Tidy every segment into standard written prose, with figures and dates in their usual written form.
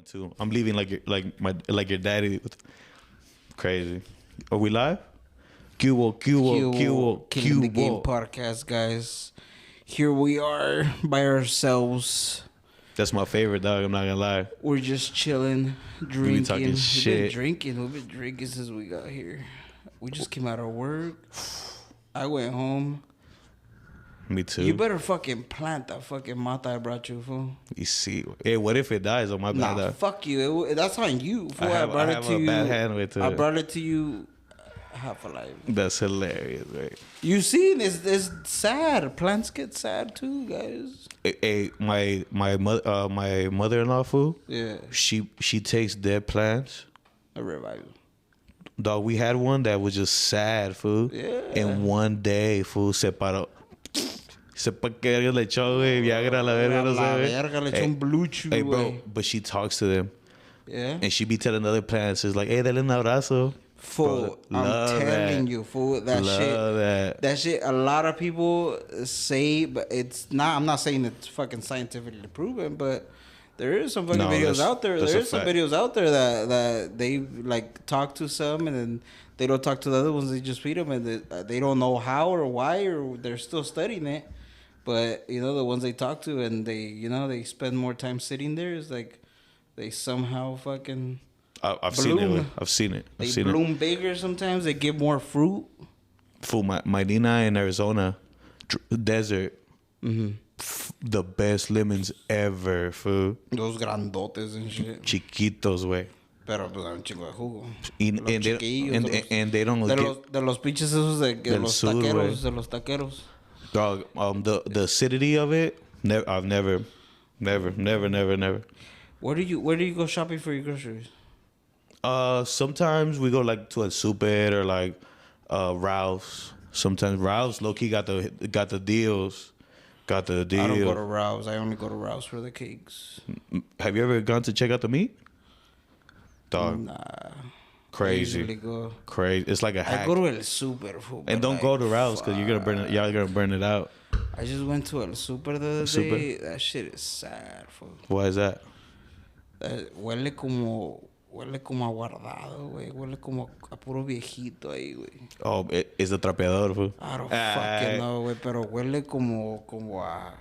going too. I'm leaving like your daddy. Crazy. Are we live? Killing the Game podcast, guys. Here we are by ourselves. That's my favorite, dog. I'm not gonna lie. We're just chilling, drinking. We be talking shit. We've been drinking since we got here. We just came out of work. I went home. Me too. You better fucking plant that fucking mata I brought you, fool. You see, hey, what if it dies on my bad? Nah, fuck you. That's on you, fool. I have a bad hand with it. I brought it to you half alive. That's hilarious, right? You see, it's sad. Plants get sad too, guys. Hey, my mother-in-law, fool. Yeah. She takes dead plants. A revival. Dog, we had one that was just sad, fool. Yeah. And one day, fool, se paró. Sepa que le echó, güey, Viagra a la verga, no sé, güey. Verga, le echó un blue chew, Hey, bro, güey. but she talks to them. Yeah. And she be telling other plants, it's like, hey, dale un abrazo. Fool, Bro, I'm telling you, fool, that shit. That shit, a lot of people say, but it's not, I'm not saying it's fucking scientifically proven, but there is some fucking videos out there. There is some videos out there that they, like, talk to some and then they don't talk to the other ones. They just feed them and they don't know how or why or they're still studying it. But, you know, the ones they talk to and they, you know, they spend more time sitting there is like they somehow fucking... I've seen it. I've seen it. They bloom bigger sometimes. They give more fruit. Fool, my Nina in Arizona, desert, the best lemons ever, fool. Those grandotes and shit. Chiquitos, güey. Pero pues un chingo de jugo. And they don't de los pinches esos de los taqueros, de los taqueros. Dog, the acidity of it, I've never. Where do you go shopping for your groceries? Sometimes we go like to a super or like Ralph's. Sometimes Ralph's low key got the deals. Got the deal. I don't go to Ralph's. I only go to Ralph's for the cakes. Have you ever gone to check out the meat? Dog. Nah. Crazy. I usually go. Crazy. It's like a hack. I go to El Super, fool. And don't go to Ralph's because you're gonna burn it. Y'all gonna burn it out. I just went to El Super the other day. That shit is sad, fool. Why is that? Huele como aguardado, güey. Huele como a puro viejito ahí, güey. Oh, it's the trapeador, fool. I don't fucking know, güey. Pero huele como a...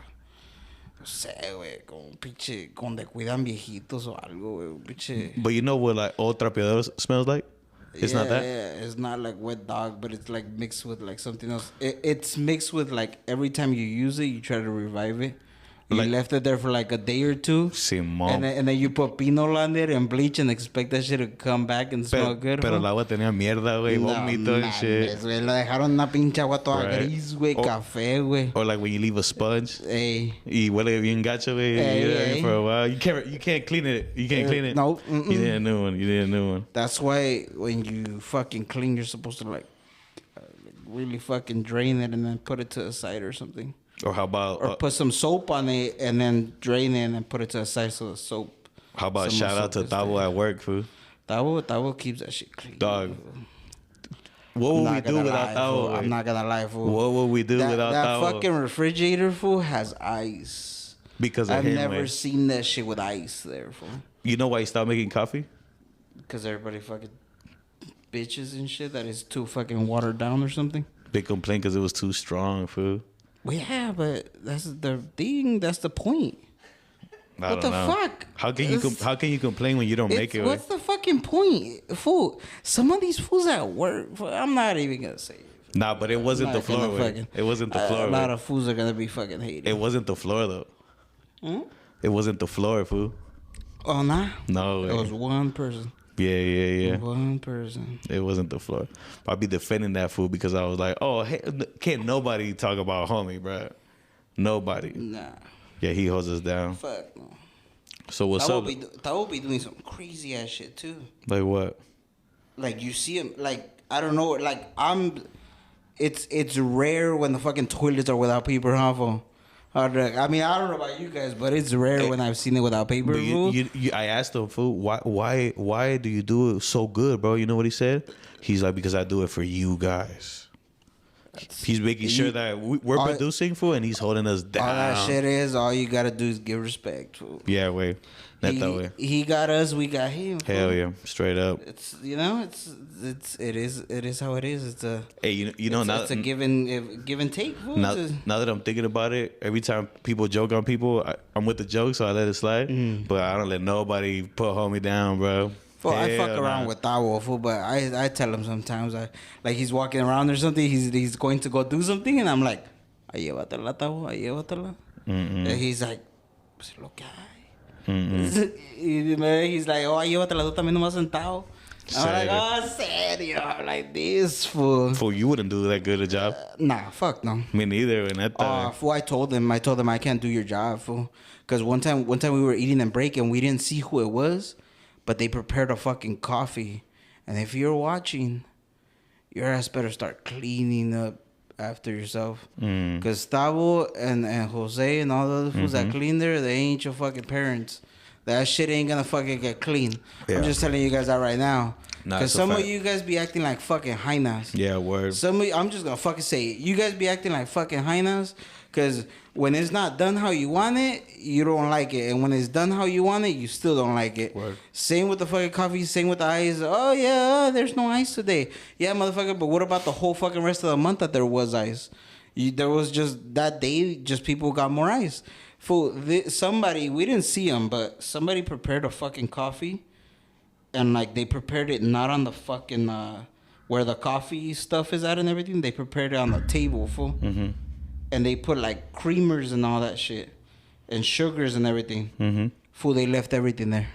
No sé, güey. Como un pinche... Donde cuidan viejitos o algo, güey. Un pinche... But you know what like old trapeador smells like? It's not that? Yeah, it's not like wet dog, but it's like mixed with like something else. It's mixed with like every time you use it, you try to revive it. You left it there for like a day or two. Simón. And then you put pinol on it and bleach and expect that shit to come back and smell good. Pero el agua tenía mierda, güey. Vómito and shit. Güey, lo dejaron una pinche agua toda gris, güey. Café, güey. Or like when you leave a sponge. Ey. Y huele bien gacho, güey. For a while. You can't clean it. You can't clean it. No. You need a new one. That's why when you fucking clean, you're supposed to like really fucking drain it and then put it to the side or something. Or how about... Or put some soap on it and then drain it and put it to the side so the soap... How about shout out to Tavo at work, fool? Tavo keeps that shit clean. Dog. What would we do without Tavo? I'm not gonna lie, fool. What would we do without Tavo? That fucking refrigerator, fool, has ice. Because of I've him, never seen that shit with ice there, fool. You know why he stopped making coffee? Because everybody fucking bitches and shit that is too fucking watered down or something. They complain because it was too strong, fool. Well, yeah, but that's the thing. That's the point. What the fuck? How can you complain when you don't make it? What's the fucking point, fool? Some of these fools at work. Fool, I'm not even gonna say it. Nah, but it wasn't the floor. It wasn't the floor. A lot of fools are gonna be fucking hating. It wasn't the floor though. It wasn't the floor, fool. Oh nah. No, it was one person. Yeah. One person. It wasn't the floor. I'll be defending that fool because I was like, oh, hey, can't nobody talk about homie, bro. Nobody. Nah. Yeah, he holds us down. Fuck no. So what's up? That will be doing some crazy ass shit too. Like what? Like you see him, like I don't know, like it's rare when the fucking toilets are without paper, huh? Fool? I mean, I don't know about you guys, but it's rare when I've seen it without paper. I asked him, fool, why do you do it so good, bro? You know what he said? He's like, because I do it for you guys. He's making sure that we're producing, fool, and he's holding us down. All that shit is, all you gotta do is give respect, fool. Yeah, way. Not that way. He got us, we got him. Fool. Hell yeah, straight up. It's it is how it is. It's a now it's a give and take. Fool. Now that I'm thinking about it, every time people joke on people, I'm with the joke, so I let it slide. But I don't let nobody put homie down, bro. Well, I fuck around with Tawo, fool, but I tell him sometimes, like he's walking around or something, he's going to go do something, and I'm like, llévatela, Tawo, llévatela. And he's like, pues lo que hay. He's like, oh, llévatela, tú también nomás sentado. I'm like, oh, serio, I'm like this, fool. Fool, you wouldn't do that good a job. Nah, fuck no. Me neither. Fool, I told him I can't do your job, fool. Because one time we were eating and break, and we didn't see who it was. But they prepared a fucking coffee. And if you're watching, your ass better start cleaning up after yourself. Because Tavo and Jose and all the other fools that clean there, they ain't your fucking parents. That shit ain't gonna fucking get clean. Yeah. I'm just telling you guys that right now. Because some of you guys be acting like fucking hyenas. Yeah, word. I'm just gonna fucking say it. You guys be acting like fucking hyenas. Because when it's not done how you want it, you don't like it. And when it's done how you want it, you still don't like it. Word. Same with the fucking coffee. Same with the ice. Oh, yeah, there's no ice today. Yeah, motherfucker, but what about the whole fucking rest of the month that there was ice? There was just that day, just people got more ice. Fool, somebody, we didn't see them, but somebody prepared a fucking coffee. And, like, they prepared it not on the fucking, where the coffee stuff is at and everything. They prepared it on the table, fool. And they put like creamers and all that shit, and sugars and everything. Fool, they left everything there.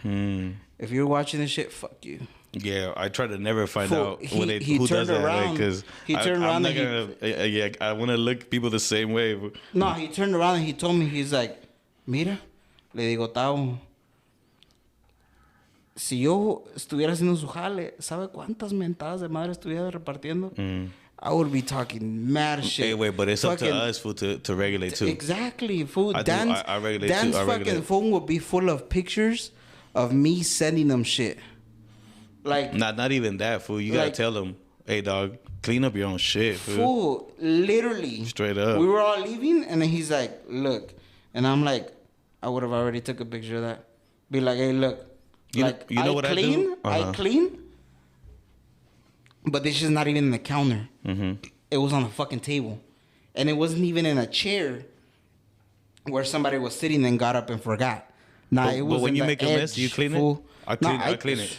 If you're watching this shit, fuck you. Yeah, I try to never find out who does that. Because he turned around I want to look people the same way. No, he turned around and he told me, he's like, mira, le digo, Tao, si yo estuviera haciendo su jale, ¿sabe cuántas mentadas de madre estuviera repartiendo? I would be talking mad shit. Hey, wait, but it's fucking, up to us, fool, to regulate too. Exactly, fool. I regulate Dan's too. fucking phone would be full of pictures of me sending them shit. Like, not even that, fool. You gotta tell them, hey, dog, clean up your own shit, fool. Fool, literally. Straight up. We were all leaving, and then he's like, look. And I'm like, I would have already took a picture of that. Be like, hey, look. You know what clean, I do? I clean. But this is not even in the counter. It was on the fucking table. And it wasn't even in a chair where somebody was sitting and got up and forgot. Nah, it was. But when you make a mess, you clean it? I clean it.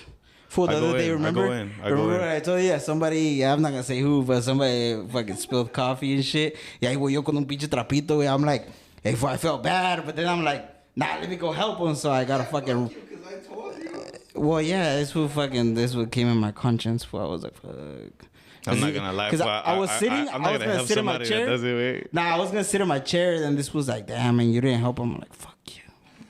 Fool, the other day, remember? I go in. What I told you? Yeah, somebody, I'm not going to say who, but somebody fucking spilled coffee and shit. Y ahí voy yo con un pinche trapito. I'm like, hey, I felt bad. But then I'm like, nah, let me go help him. So I got to fucking... Well, yeah, this what came in my conscience. I was like, fuck. I'm not gonna lie. Because I was sitting. I was gonna sit in my chair. Nah, I was gonna sit in my chair, and this was like, damn, man, you didn't help him. I'm like, fuck you.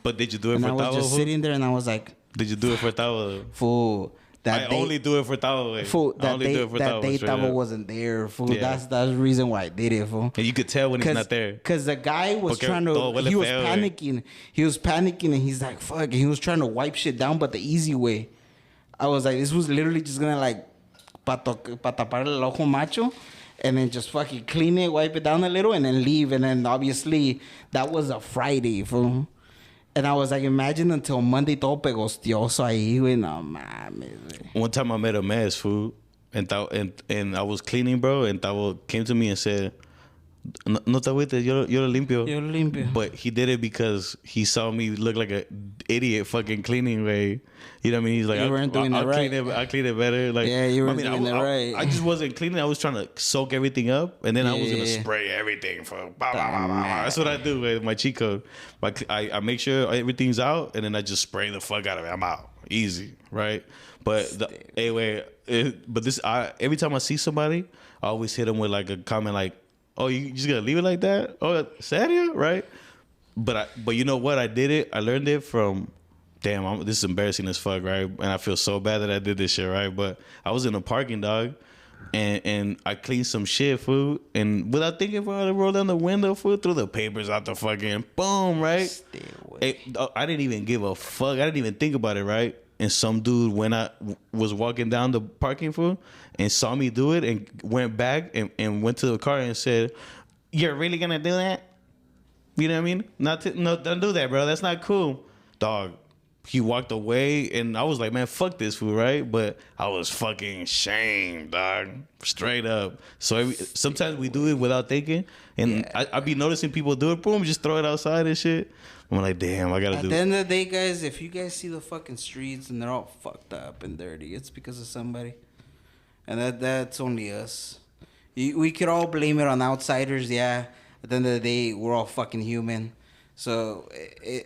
But did you do it for Tavo? And I was just sitting there, and I was like, did you do it for Tavo? Fool. I only do it for Tavo. Fool, that day Tavo wasn't there. Fool, yeah. That's the reason why I did it. Fool. And you could tell when he's not there. Because the guy was trying to. He was panicking. He was panicking, and he's like, fuck. And he was trying to wipe shit down, but the easy way. I was like, this was literally just gonna like pa tapar el ojo macho, and then just fucking clean it, wipe it down a little, and then leave. And then obviously that was a Friday, fool. And I was like, imagine until Monday todo pegostioso ahí, güey. No mames, güey. One time I met a mess, fool, and I was cleaning, bro, and Tavo came to me and said, no te agüites, yo lo limpio. Yo lo limpio. But he did it because he saw me look like an idiot fucking cleaning, way. You know what I mean? He's like, you weren't doing it right. I clean it better. Like, yeah, you weren't doing it right. I just wasn't cleaning. I was trying to soak everything up, and then I was gonna spray everything for. That's what I do with my cheat code. I make sure everything's out, and then I just spray the fuck out of it. I'm out, easy, right? But every time I see somebody, I always hit them with like a comment like, oh, you just gonna leave it like that? Oh, serio? Right? But you know what? I did it. I learned it from, damn, this is embarrassing as fuck, right? And I feel so bad that I did this shit, right? But I was in a parking, dog, and I cleaned some shit, food, and without thinking, I rolled down the window, food, threw the papers out the fucking, boom, right? I didn't even give a fuck. I didn't even think about it, right? and some dude was walking down the parking fool and saw me do it and went back and went to the car and said, "You're really gonna do that?" You know what I mean? No, don't do that, bro. That's not cool, dog. He walked away, and I was like, man, fuck this fool, right? But I was fucking shamed, dog. Straight up. So sometimes we do it without thinking, and I be noticing people do it, boom, just throw it outside and shit. I'm like, damn, I gotta do it. At the end of the day, guys, if you guys see the fucking streets and they're all fucked up and dirty, it's because of somebody. And that's only us. We could all blame it on outsiders, yeah. At the end of the day, we're all fucking human. So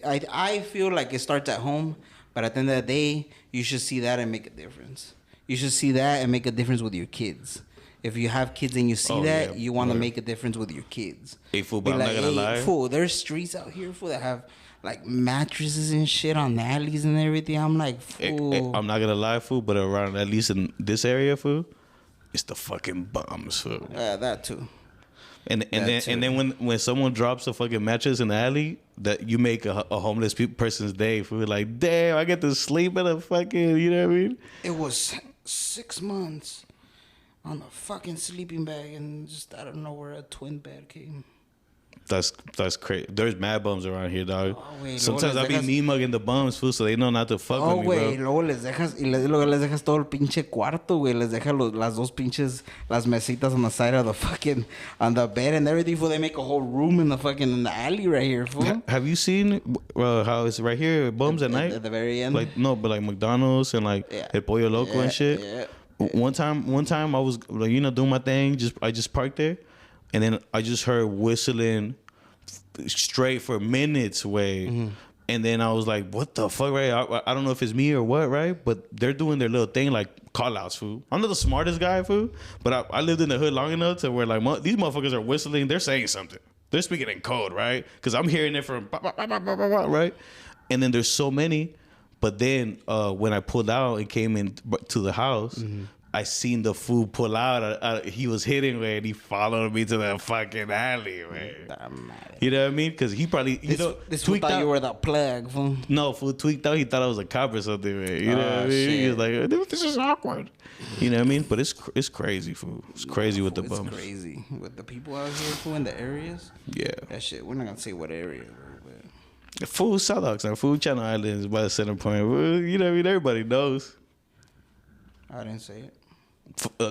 I feel like it starts at home, but at the end of the day, you should see that and make a difference. You should see that and make a difference with your kids. If you have kids and you see you want to make a difference with your kids. Hey, fool, but I'm not gonna lie. Fool, there's streets out here, fool, that have like mattresses and shit on the alleys and everything. I'm like, fool. I'm not gonna lie, fool, but around, at least in this area, fool, it's the fucking bums, fool. That too. And then when someone drops a fucking mattress in the alley, that you make a homeless person's day, fool. Like, damn, I get to sleep in a fucking, you know what I mean? It was 6 months on a fucking sleeping bag, and just out of nowhere a twin bed came. That's crazy. There's mad bums around here, dog. Sometimes I be mean mugging the bums, fool, so they know not to fuck with me, bro. Güey, luego les dejas todo el pinche cuarto, güey. Les dejas las dos pinches, las mesitas on the side of the fucking, on the bed and everything, fool. They make a whole room in the alley right here, fool. Have you seen how it's right here, bums at night? At the very end? Like, no, but like McDonald's and like El Pollo Loco and shit. Yeah. One time I was, like, you know, doing my thing. I just parked there. And then I just heard whistling straight for minutes, way. Mm-hmm. And then I was like, what the fuck, right? I don't know if it's me or what, right? But they're doing their little thing, like call-outs, fool. I'm not the smartest guy, fool. But I lived in the hood long enough to where, like, these motherfuckers are whistling. They're saying something. They're speaking in code, right? Because I'm hearing it from, right? And then there's so many. But then when I pulled out and came in to the house, mm-hmm. I seen the fool pull out. He was hitting, man, and he followed me to that fucking alley, man. You know what I mean? Because he probably, this fool thought you were that plug, fool. No, fool tweaked out. He thought I was a cop or something, man. You know what I mean? Shit. He was like, this is awkward. You know what I mean? But it's crazy, fool. It's crazy with the bums. It's crazy. With the people out here, fool, in the areas. Yeah. That shit, we're not going to say what area, but. Fool South Oxnard, fool Channel Islands by the Center Point. You know what I mean? Everybody knows. I didn't say it.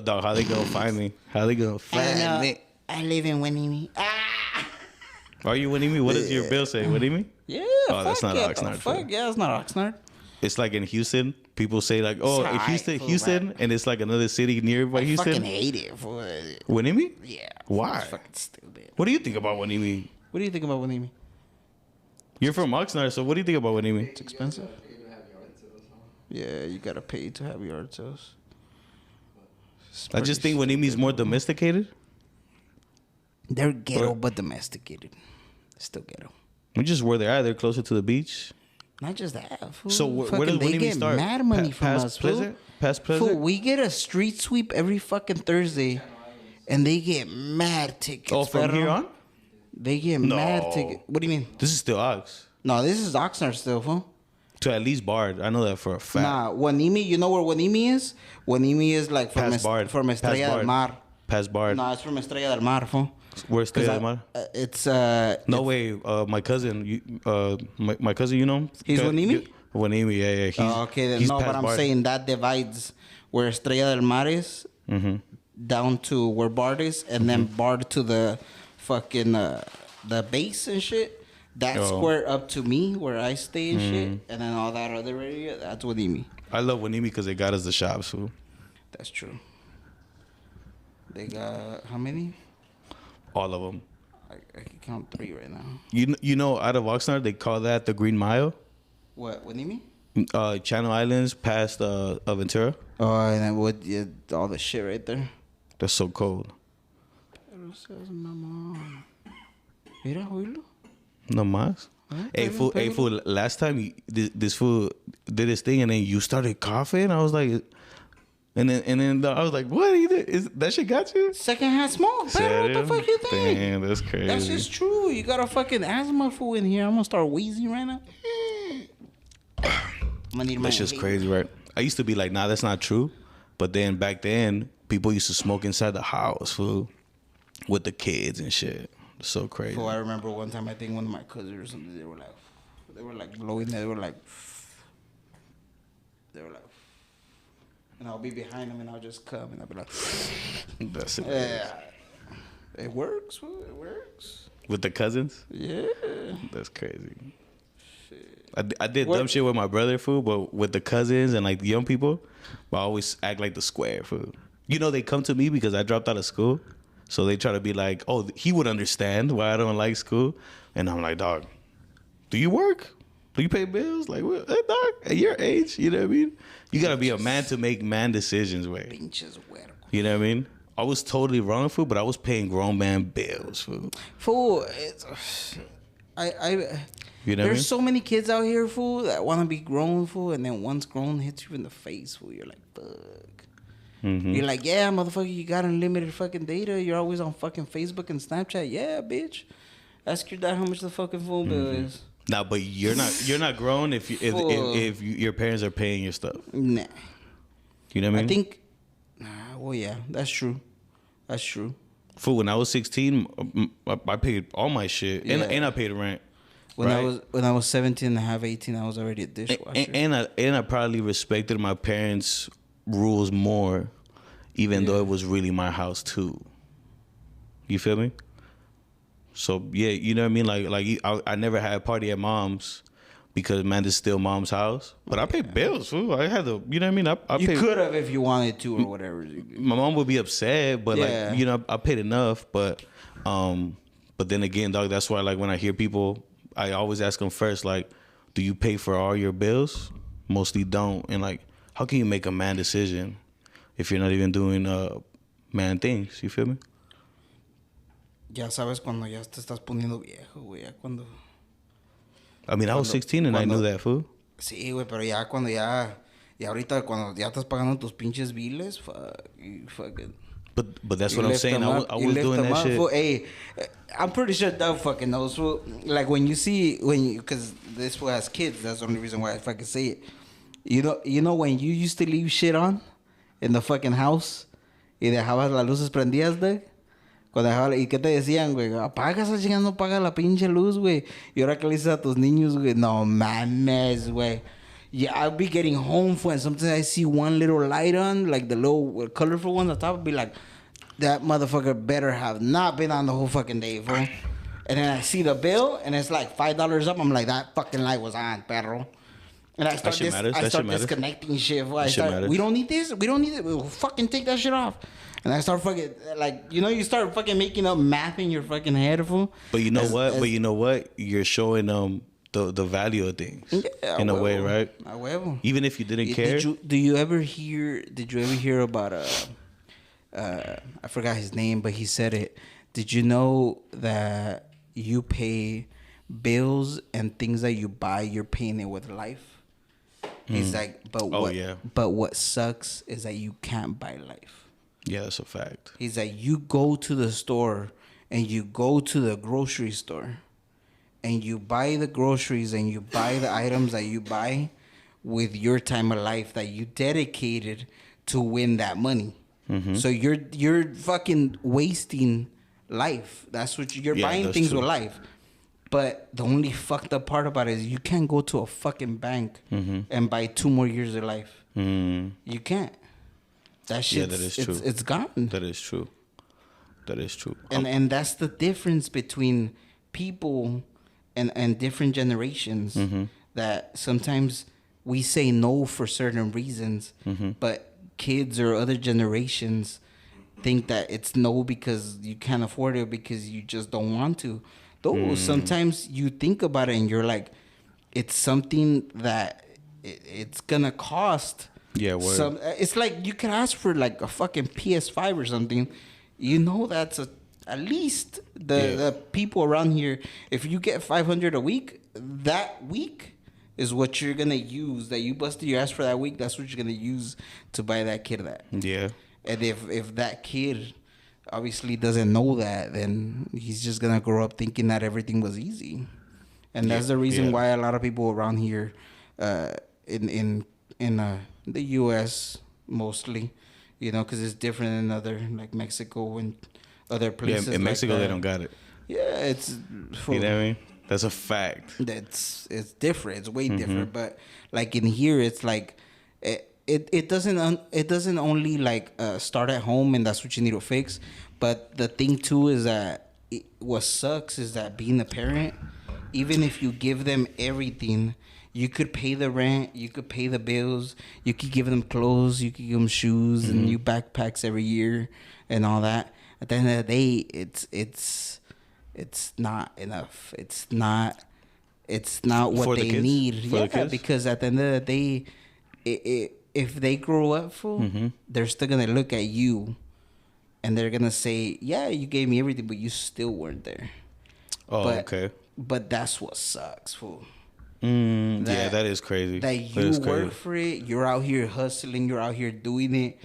Dog, how they gonna find me? How they gonna find me? I live in Winnie. Are you Winnie? What does your bill say? Winnie? Yeah. Oh, that's not Oxnard. Fuck yeah, it's not Oxnard. It's like in Houston. People say like, oh, Houston, right. And it's like another city nearby Houston. I fucking hate it. Winnie? Yeah. Why? It's fucking stupid. What do you think about Winnie? What do you think about Winnie? You're from Oxnard, so what do you think about Winnie? It's expensive. Yeah, you gotta pay to have yard sales. I just think Winnie's more domesticated. They're ghetto, but domesticated. Still ghetto. We just where they're at. They're closer to the beach. Not just that. Fool. So where does Winnie start? They get mad money from us, Pleasant? Past Pleasant? Fool, we get a street sweep every fucking Thursday, and they get mad tickets. Oh, from here on? They get mad tickets. What do you mean? This is still Ox. No, this is Oxnard still, fool. To at least Bard. I know that for a fact. Nah, Wanimi, you know where Wanimi is? Wanimi is like from Estrella del Mar. Past Bard. No, it's from Estrella del Mar, fool. Where's Estrella del Mar? It's no way. My cousin, my cousin, you know? He's Wanimi? Wanimi, yeah. He's, okay, then no, but I'm saying that divides where Estrella del Mar is down to where Bard is, and then Bard to the fucking the base and shit. That square up to me where I stay and shit, and then all that other area, that's Wanimi. I love Wanimi because they got us the shops, fool. That's true. They got how many? All of them. I can count 3 right now. You know, out of Oxnard, they call that the Green Mile. What Wanimi? Channel Islands past Ventura. Oh, and then all the shit right there. That's so cold. Mira, oílo. No más. Hey fool, last time this fool did his thing and then you started coughing. I was like, and then I was like, what? That shit got you? Secondhand smoke, bro. What the fuck you think? Damn, that's crazy. That's just true. You got a fucking asthma fool in here. I'm gonna start wheezing right now. That's just crazy, right? I used to be like, nah, that's not true. But then back then, people used to smoke inside the house, fool, with the kids and shit. It's so crazy. So I remember one time, I think one of my cousins or something, they were like blowing, they were like, and I'll be behind them and I'll just come and I'll be like, that's it. Yeah. It works, fool. It works. With the cousins? Yeah. That's crazy. I did dumb shit with my brother, fool, but with the cousins and like the young people, I always act like the square, fool. You know, they come to me because I dropped out of school, so they try to be like, oh, he would understand why I don't like school, and I'm like, dog, do you work? Do you pay bills? Like, what? Hey, dog, at your age, you know what I mean? You gotta be a man to make man decisions, way. You know what I mean? I was totally wrong, fool, but I was paying grown man bills, fool. Fool, You know there's so many kids out here, fool, that want to be grown, fool, and then once grown hits you in the face, fool. You're like, fuck. Mm-hmm. You're like, yeah, motherfucker, you got unlimited fucking data. You're always on fucking Facebook and Snapchat. Yeah, bitch. Ask your dad how much the fucking phone bill is. Nah, but you're not grown if your parents are paying your stuff. Nah. You know what I mean? I think. Well, yeah, that's true. That's true. Fool, when I was 16, I paid all my shit, and I paid rent. When I was 17 and a half, 18, I was already a dishwasher. And I probably respected my parents' rules more, even though it was really my house too. You feel me? So yeah, you know what I mean. I never had a party at mom's because man, this is still mom's house. But I paid bills. Fool. I had to. You know what I mean? You could have if you wanted to or whatever. My mom would be upset, but like you know, I paid enough. But then again, dog, that's why like when I hear people, I always ask them first, like, do you pay for all your bills? Mostly don't. And like, how can you make a man decision if you're not even doing man things? You feel me? Ya sabes cuando ya te estás poniendo viejo, güey. Ya cuando... I mean, I was 16 and I knew that, fool. Sí, güey, pero ya cuando ya... Y ahorita cuando ya estás pagando tus pinches biles, fuck it. But that's what I'm saying. I was doing that shit. Hey, I'm pretty sure Doug fucking knows. Like because this fool has kids. That's the only reason why I fucking say it. You know when you used to leave shit on in the fucking house y dejabas las luces prendidas, Doug. ¿Y qué te decían, güey? Apaga esa chingada, no apaga la pinche luz, güey. Y ahora que le dices a tus niños, güey, no mames, güey. Yeah, I'll be getting home for, and sometimes I see one little light on, like the little colorful one on top. I'll be like, that motherfucker better have not been on the whole fucking day, fool. And then I see the bill, and it's like $5 up. I'm like, that fucking light was on, perro. And I start disconnecting shit. We don't need this. We don't need it. We'll fucking take that shit off. And I start fucking, like, you start fucking making up math in your fucking head, fool. But you know what? You're showing them the value of things in a way, right? Even if you didn't care. Did you ever hear about I forgot his name, but he said it. Did you know that you pay bills and things that you buy, you're paying it with life? He's like, but what sucks is that you can't buy life. Yeah, that's a fact. He's like, you go to the store and you go to the grocery store and you buy the groceries and you buy the items that you buy with your time of life that you dedicated to win that money. Mm-hmm. So you're fucking wasting life. That's what you're buying things with life. But the only fucked up part about it is you can't go to a fucking bank and buy 2 more years of life. Mm. You can't. That shit. That is true. It's gone. That is true. That is true. And that's the difference between people and different generations. Mm-hmm. That sometimes we say no for certain reasons, but kids or other generations think that it's no because you can't afford it, because you just don't want to. Though sometimes you think about it and you're like, it's something that it's gonna cost. Yeah, word. It's like you can ask for like a fucking PS5 or something. You know that's at least the people around here. If you get $500 a week, that week is what you're gonna use. That you busted your ass for that week. That's what you're gonna use to buy that kid that. Yeah. And if that kid obviously doesn't know that, then he's just gonna grow up thinking that everything was easy. And that's the reason why a lot of people around here, in the U.S. mostly, you know, because it's different in other like Mexico and other places. Yeah, in Mexico like they don't got it. Yeah, it's you know what I mean. That's a fact. It's different. It's way different. But like in here, it's like it doesn't only like start at home, and that's what you need to fix. But the thing too is that what sucks is that being a parent, even if you give them everything, you could pay the rent, you could pay the bills, you could give them clothes, you could give them shoes and new backpacks every year and all that. At the end of the day, it's not enough. It's not what For the they kids? need. For the Yeah, kids? because at the end of the day, if they grow up, fool, they're still gonna look at you, and they're gonna say, "Yeah, you gave me everything, but you still weren't there." Oh, okay. But that's what sucks, fool. Yeah, that is crazy. That you work for it. You're out here hustling. You're out here doing it.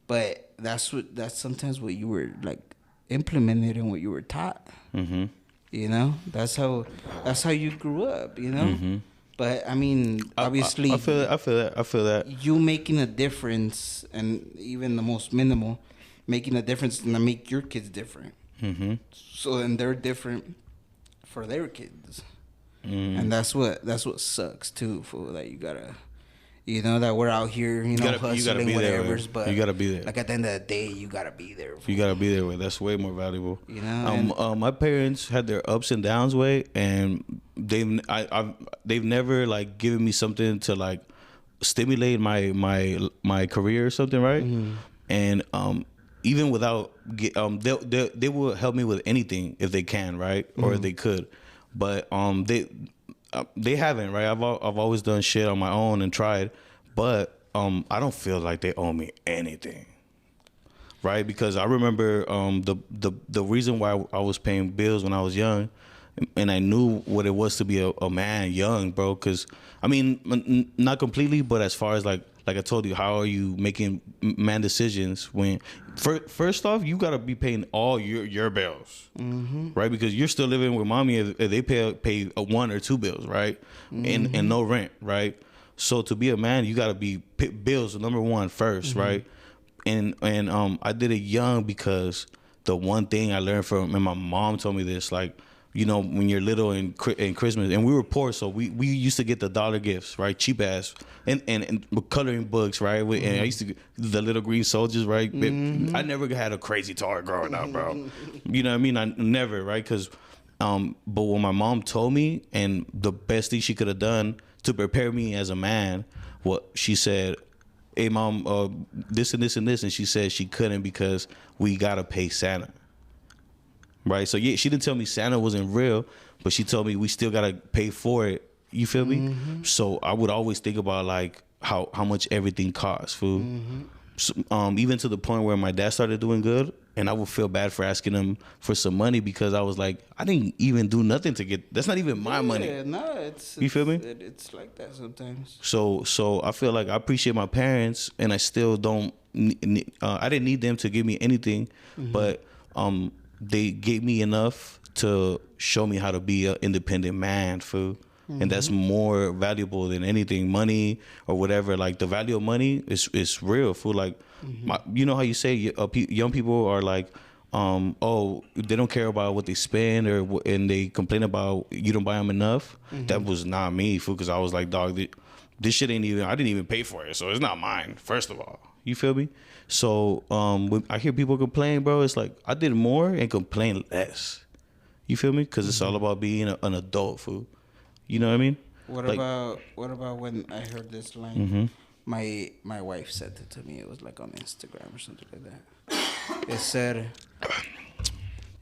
But that's sometimes what you were like implemented and what you were taught. Mm-hmm. You know, that's how you grew up. You know. Mm-hmm. But I mean, obviously, I feel that. You making a difference, and even the most minimal, making a difference, and make your kids different. Mm-hmm. So then they're different for their kids. And that's what sucks too. For that you gotta, you know, that we're out here, hustling whatever. But you gotta be there. Like at the end of the day, you gotta be there. You gotta be there. That's way more valuable. You know. My parents had their ups and downs way, and they've never like given me something to like stimulate my career or something, right? Mm-hmm. And even without they will help me with anything if they can, right? Or if they could. But they haven't, right? I've always done shit on my own and tried, but I don't feel like they owe me anything, right? Because I remember the reason why I was paying bills when I was young, and I knew what it was to be a man young, bro. Because I mean, not completely, but as far as like I told you, how are you making man decisions when first off you gotta be paying all your bills, right? Because you're still living with mommy if they pay one or two bills, right? And no rent, right? So to be a man, you gotta be bills number one first, right? And I did it young because the one thing I learned from, and my mom told me this, like, you know, when you're little in Christmas, and we were poor, so we used to get the dollar gifts, right? Cheap ass, and coloring books, right? And I used to get the little green soldiers, right? I never had a crazy toy growing up, bro. You know what I mean? I never, right? Because, but when my mom told me, and the best thing she could have done to prepare me as a man, what she said, hey mom, this and this and this, and she said she couldn't because we gotta pay Santa. Right, so yeah, she didn't tell me Santa wasn't real, but she told me we still gotta pay for it. You feel me? So I would always think about like how much everything costs, food. So, even to the point where my dad started doing good, and I would feel bad for asking him for some money because I was like, I didn't even do nothing to get. That's not even my money. Yeah, no, you feel me? It's like that sometimes. So I feel like I appreciate my parents, and I still don't. I didn't need them to give me anything, but they gave me enough to show me how to be an independent man, fool. And that's more valuable than anything, money or whatever. Like the value of money is real, fool. Like, you know how you say young people are like, oh, they don't care about what they spend, and they complain about you don't buy them enough. That was not me, fool. Because I was like, dog, this shit ain't even. I didn't even pay for it, so it's not mine. First of all, you feel me? So when I hear people complain, bro, it's like I did more and complain less. You feel me? Because it's all about being an adult, fool. You know what I mean? What about when I heard this line? My wife said it to me. It was like on Instagram or something like that.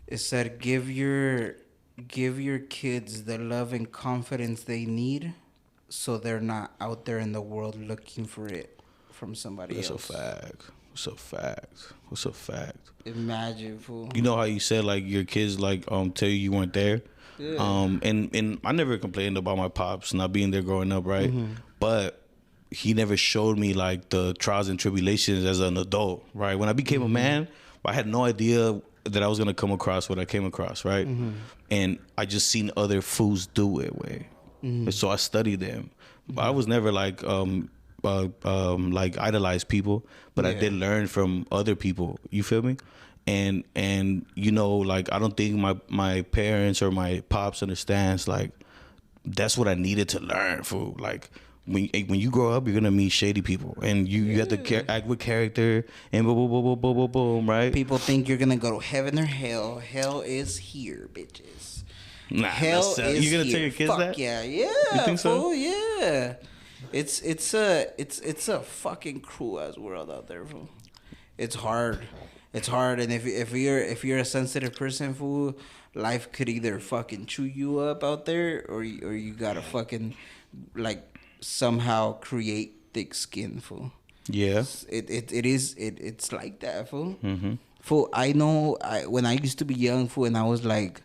It said give your kids the love and confidence they need, so they're not out there in the world looking for it from somebody else. That's a fact. Imagine, fool. You know how you said like your kids like tell you weren't there. Yeah. And I never complained about my pops not being there growing up, right? But he never showed me like the trials and tribulations as an adult, right? When I became a man, I had no idea that I was gonna come across what I came across, right? And I just seen other fools do it way. So I studied them. I was never like idolize people, but I did learn from other people. You feel me? And you know, like I don't think my parents or my pops understands like that's what I needed to learn. For like when you grow up, you're gonna meet shady people, and you have to act with character and boom, boom, boom, boom, boom, boom, boom, right? People think you're gonna go to heaven or hell. Hell is here, bitches. Nah, hell is you gonna here. tell your kids Fuck that? Yeah. You think so? Oh yeah. It's a fucking cruel ass world out there, fool. It's hard. It's hard, and if you're a sensitive person, fool, life could either fucking chew you up out there, or you gotta fucking like somehow create thick skin, fool. Yeah. It's like that, fool. Mm-hmm. Fool, I know. When I used to be young, fool, and I was like,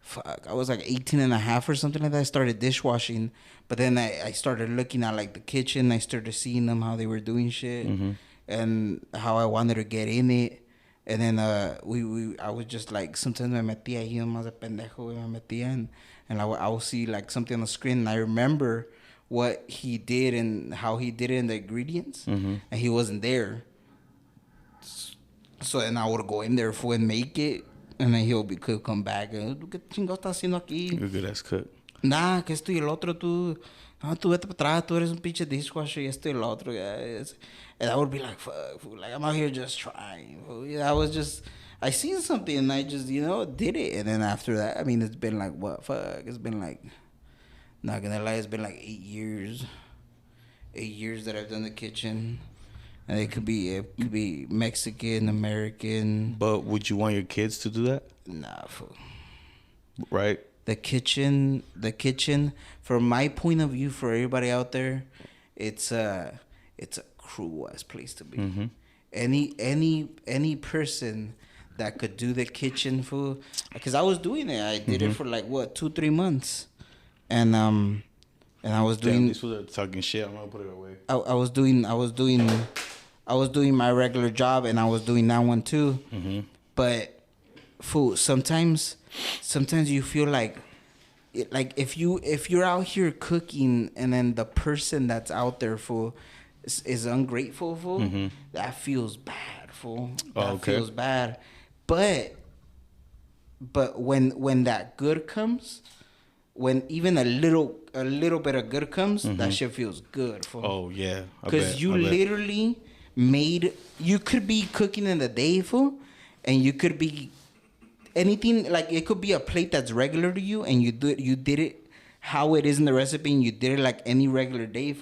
fuck, I was like 18 and a half or something like that. I started dishwashing, but then I started looking at like the kitchen. I started seeing them how they were doing shit, and how I wanted to get in it. And then I was just like, sometimes me metía ahí nomás de pendejo, me metía, and I would see like something on the screen, and I remember what he did and how he did it and the ingredients, and he wasn't there. So then I would go in there and make it, and then could come back and, ¿qué chingados estás haciendo aquí? You're a good ass cook. Nah, que esto y el otro, tú vete para atrás, tú eres un pinche dishwasher y esto y el otro, guys. And I would be like, fuck, like, I'm out here just trying. I seen something and I just, did it. And then after that, I mean, it's been like, what, fuck, it's been like, not gonna lie, it's been like 8 years. 8 years that I've done the kitchen. And it could be Mexican, American. But would you want your kids to do that? Nah, fool. Right? The kitchen, from my point of view, for everybody out there, it's a cruel ass place to be. Mm-hmm. Any person that could do the kitchen, food, because I was doing it. I did it for like 2-3 months, and I was doing. These fools are talking shit. I'm gonna put it away. I was doing my regular job, and I was doing that one too. Mm-hmm. But food, sometimes you feel like if you're out here cooking and then the person that's out there is ungrateful, that feels bad, That feels bad. But when that good comes, when even a little bit of good comes, that shit feels good, Oh yeah, because you literally you could be cooking in the day, and you could be anything, like it could be a plate that's regular to you, and you did it how it is in the recipe, and you did it like any regular day,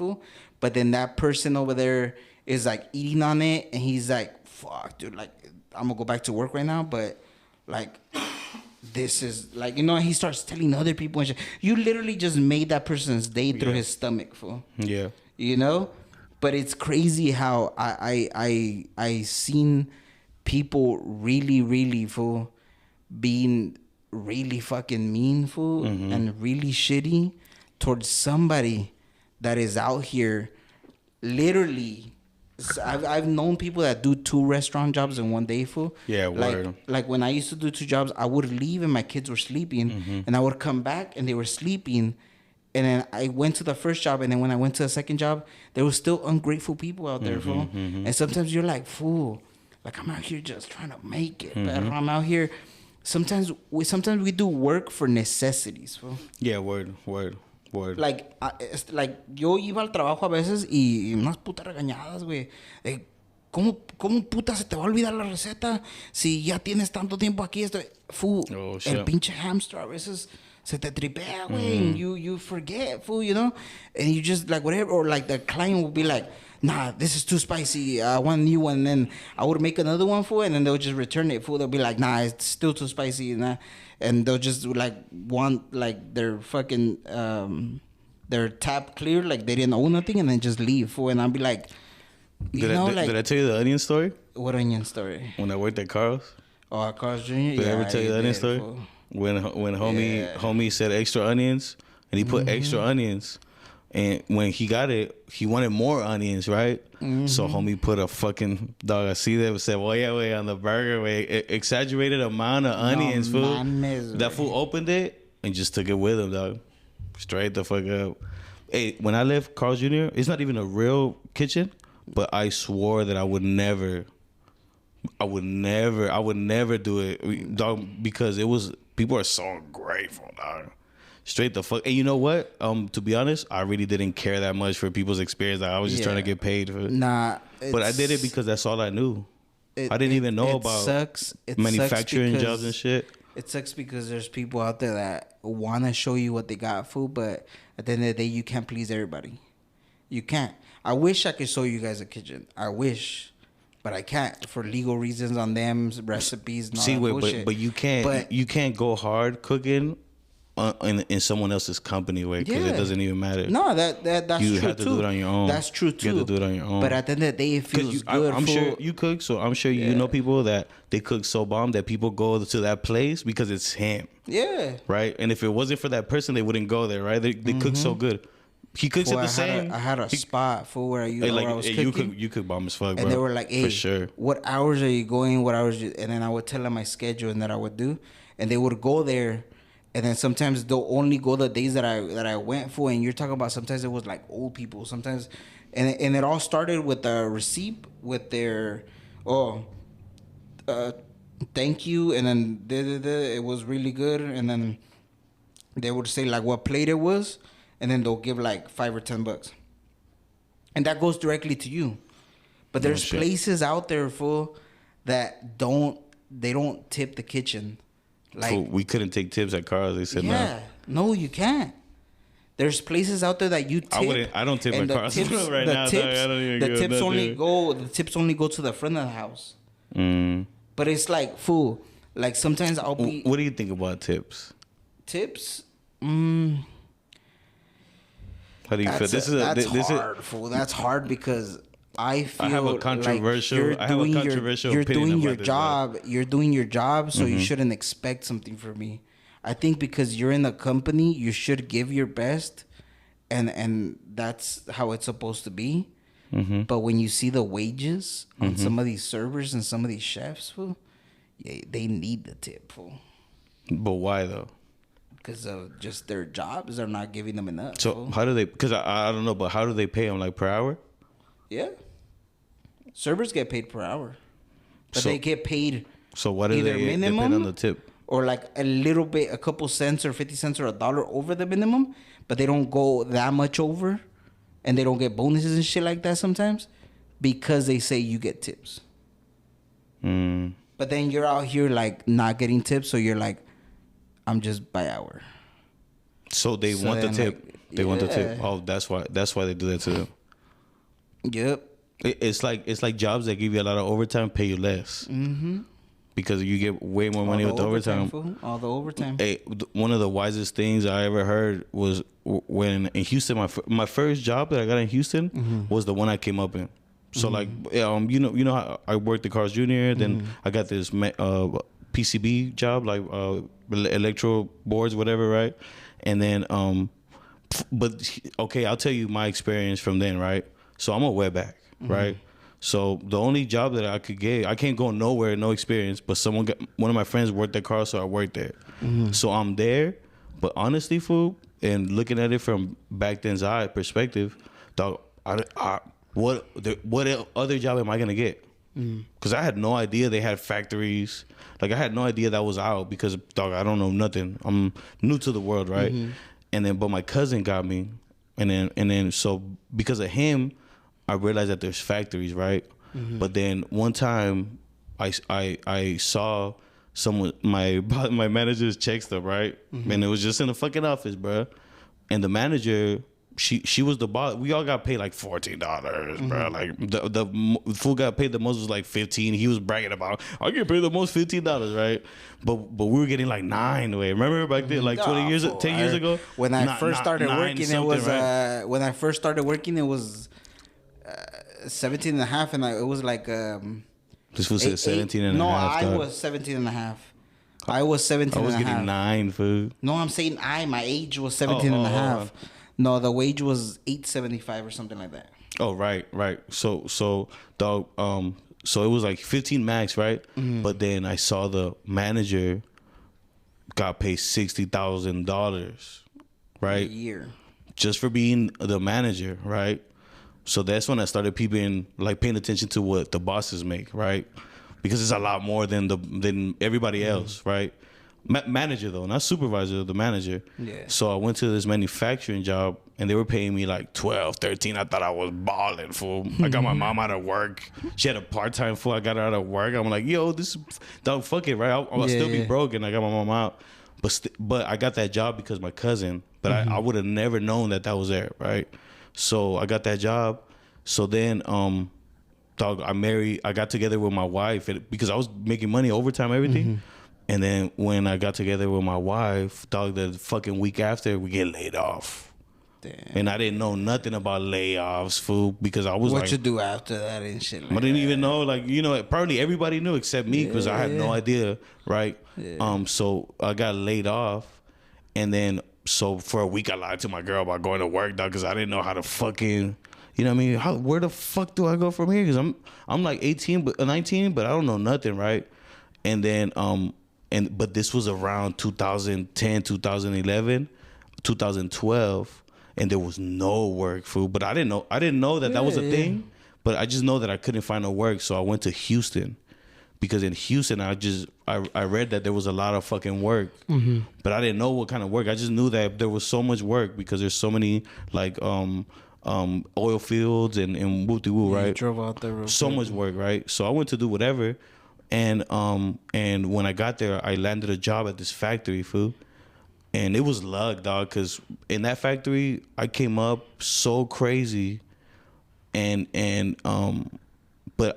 but then that person over there is like eating on it, and he's like, fuck, dude, like I'm gonna go back to work right now, but like this is like, he starts telling other people and shit. You literally just made that person's day through his stomach, Yeah. But it's crazy how I seen people really, really being really fucking mean, and really shitty towards somebody that is out here literally. I've known people that do 2 restaurant jobs in one day, Yeah, word. Like when I used to do 2 jobs, I would leave and my kids were sleeping, and I would come back and they were sleeping, and then I went to the first job, and then when I went to the second job, there was still ungrateful people out there, And sometimes you're like, fool, like I'm out here just trying to make it, but I'm out here. Sometimes we do work for necessities, Yeah, word. Like yo iba al trabajo a veces y unas putas regañadas, güey. ¿Cómo puta se te va a olvidar la receta si ya tienes tanto tiempo aquí? El pinche hamster a veces se te tripea, güey. And you forget, and you just like whatever. Or like the client will be like, nah, this is too spicy. I want a new one. And then I would make another one and then they'll just return it. They'll be like, nah, it's still too spicy. And they'll just like want like their fucking their tap clear, like they didn't own nothing, and then just leave. And I'll be like, did I tell you the onion story? What onion story? When I worked at Carl's. Oh, at Carl's Jr. Did I ever tell you the onion story? When homie said extra onions, and he put extra onions. And when he got it, he wanted more onions, right? So homie put a fucking dog. I see that said, "Way on the burger, exaggerated amount of onions, fool." That fool opened it and just took it with him, dog. Straight the fuck up. Hey, when I left Carl's Jr., it's not even a real kitchen, but I swore that I would never do it, dog, because it was, people are so ungrateful, dog. Straight the fuck. And you know what? To be honest, I really didn't care that much for people's experience. Like, I was just trying to get paid for it. Nah. But I did it because that's all I knew. I didn't even know about manufacturing jobs and shit. It sucks because there's people out there that want to show you what they got, food, but at the end of the day, you can't please everybody. You can't. I wish I could show you guys a kitchen. I wish. But I can't for legal reasons on them, recipes and all that bullshit. But you can't go hard cooking in someone else's company way, because it doesn't even matter. No, that's you true. You have to do it on your own. That's true too. You have to do it on your own. But at the end of the day, it feels good. I'm sure you cook, so I'm sure you know people that they cook so bomb that people go to that place because it's him. Yeah. Right. And if it wasn't for that person, they wouldn't go there. Right. They cook so good. He cooks it the same. I had a spot for where I was cooking. You cook bomb as fuck, bro. And they were like, "Hey, for sure. What hours are you going? What hours?" And then I would tell them my schedule and that I would do, and they would go there. And then sometimes they'll only go the days that I went for. And you're talking about sometimes it was like old people. Sometimes, and it all started with a receipt with their, thank you. And then it was really good. And then they would say like what plate it was. And then they'll give like $5 or $10. And that goes directly to you. But there's places out there, fool, that don't tip the kitchen. Like, so we couldn't take tips at Carl's. They said no, you can't. There's places out there that you tip. I don't tip at Carl's right now. The tips only go to the front of the house. But it's like, fool. Like sometimes I'll be. What do you think about tips? Tips. How do you feel? This is hard, fool. That's hard because I feel I have a controversial. Like you're doing your job. You're doing your job, so you Mm-hmm. shouldn't expect something from me. I think because you're in the company, you should give your best, and that's how it's supposed to be. Mm-hmm. But when you see the wages on some of these servers and some of these chefs, fool, they need the tip, fool. But why though? Because of just their jobs, they're not giving them enough. So fool. how do they? Because I don't know, but how do they pay them? Like per hour? Yeah. Servers get paid per hour. But they get paid. So what do they get paid on the tip? Or like a little bit, a couple cents or 50 cents or $1 over the minimum, but they don't go that much over, and they don't get bonuses and shit like that sometimes, because they say you get tips. But then you're out here like not getting tips, so you're like, I'm just by hour. So they want the tip. Like, they want the tip. Oh, that's why they do that to them. Yep. It's like jobs that give you a lot of overtime pay you less. Because you get way more money with the overtime. All the overtime. Hey, one of the wisest things I ever heard was when in Houston, my first job that I got in Houston was the one I came up in. So like, you know, how I worked at Carl's Jr. Then I got this PCB job, like electro boards, whatever, right? And then, but okay, I'll tell you my experience from then, right? So I'm a webback, right? So the only job that I could get, I can't go nowhere, no experience. But one of my friends worked at Carl, so I worked there. So I'm there. But honestly, fool, and looking at it from back then's eye perspective, dog, what other job am I gonna get? Because I had no idea they had factories. Like I had no idea that was out because, dog, I don't know nothing. I'm new to the world, right? And then, but my cousin got me, and then so because of him, I realized that there's factories, right? But then one time, I saw someone, my manager's check stub, right? And it was just in the fucking office, bro. And the manager, she was the boss. We all got paid like $14, bro. Like the fool got paid the most was like $15. He was bragging about, I get paid the most $15, right? But we were getting like $9. Remember back then, like 10 years ago? When I first started working, it was when I first started working, it was 17 and a half, and it was like this was 17 and a half. No, I was 17 and a half. I was 17 and a half. I was getting 9, food. No, I'm saying my age was 17 and a half. No, the wage was $8.75 or something like that. Oh, right. So dog, so it was like 15 max, right? But then I saw the manager got paid $60,000, right? A year. just for being the manager, right? So that's when I started paying attention to what the bosses make, right? Because it's a lot more than everybody else, right? Manager though, not supervisor, the manager. Yeah. So I went to this manufacturing job and they were paying me like 12, 13. I thought I was balling, fool. I got my mom out of work. She had a part-time, fool. I got her out of work. I'm like, yo, dog, fuck it, right? I'll still be broke, and I got my mom out. But I got that job because my cousin. But I would have never known that was there, right? So I got that job. So then, dog, I got together with my wife because I was making money overtime, everything. And then when I got together with my wife, dog, the fucking week after, we get laid off. Damn. And I didn't know nothing about layoffs, fool, because I was what you do after that and shit like I didn't even know, like, you know, probably everybody knew except me because I had no idea, right? Yeah. So I got laid off. And then, so for a week, I lied to my girl about going to work, dog, because I didn't know how to fucking... You know what I mean? Where the fuck do I go from here? Because I'm like 19, but I don't know nothing, right? And then... But this was around 2010, 2011, 2012, and there was no work, fool. But I didn't know that was a thing. But I just know that I couldn't find no work, so I went to Houston, because in Houston I read that there was a lot of fucking work, but I didn't know what kind of work. I just knew that there was so much work because there's so many like oil fields and woo-de-woo, right? Drove out there. So much work, right? So I went to do whatever. And when I got there, I landed a job at this factory, fool. And it was luck, dog, because in that factory, I came up so crazy. But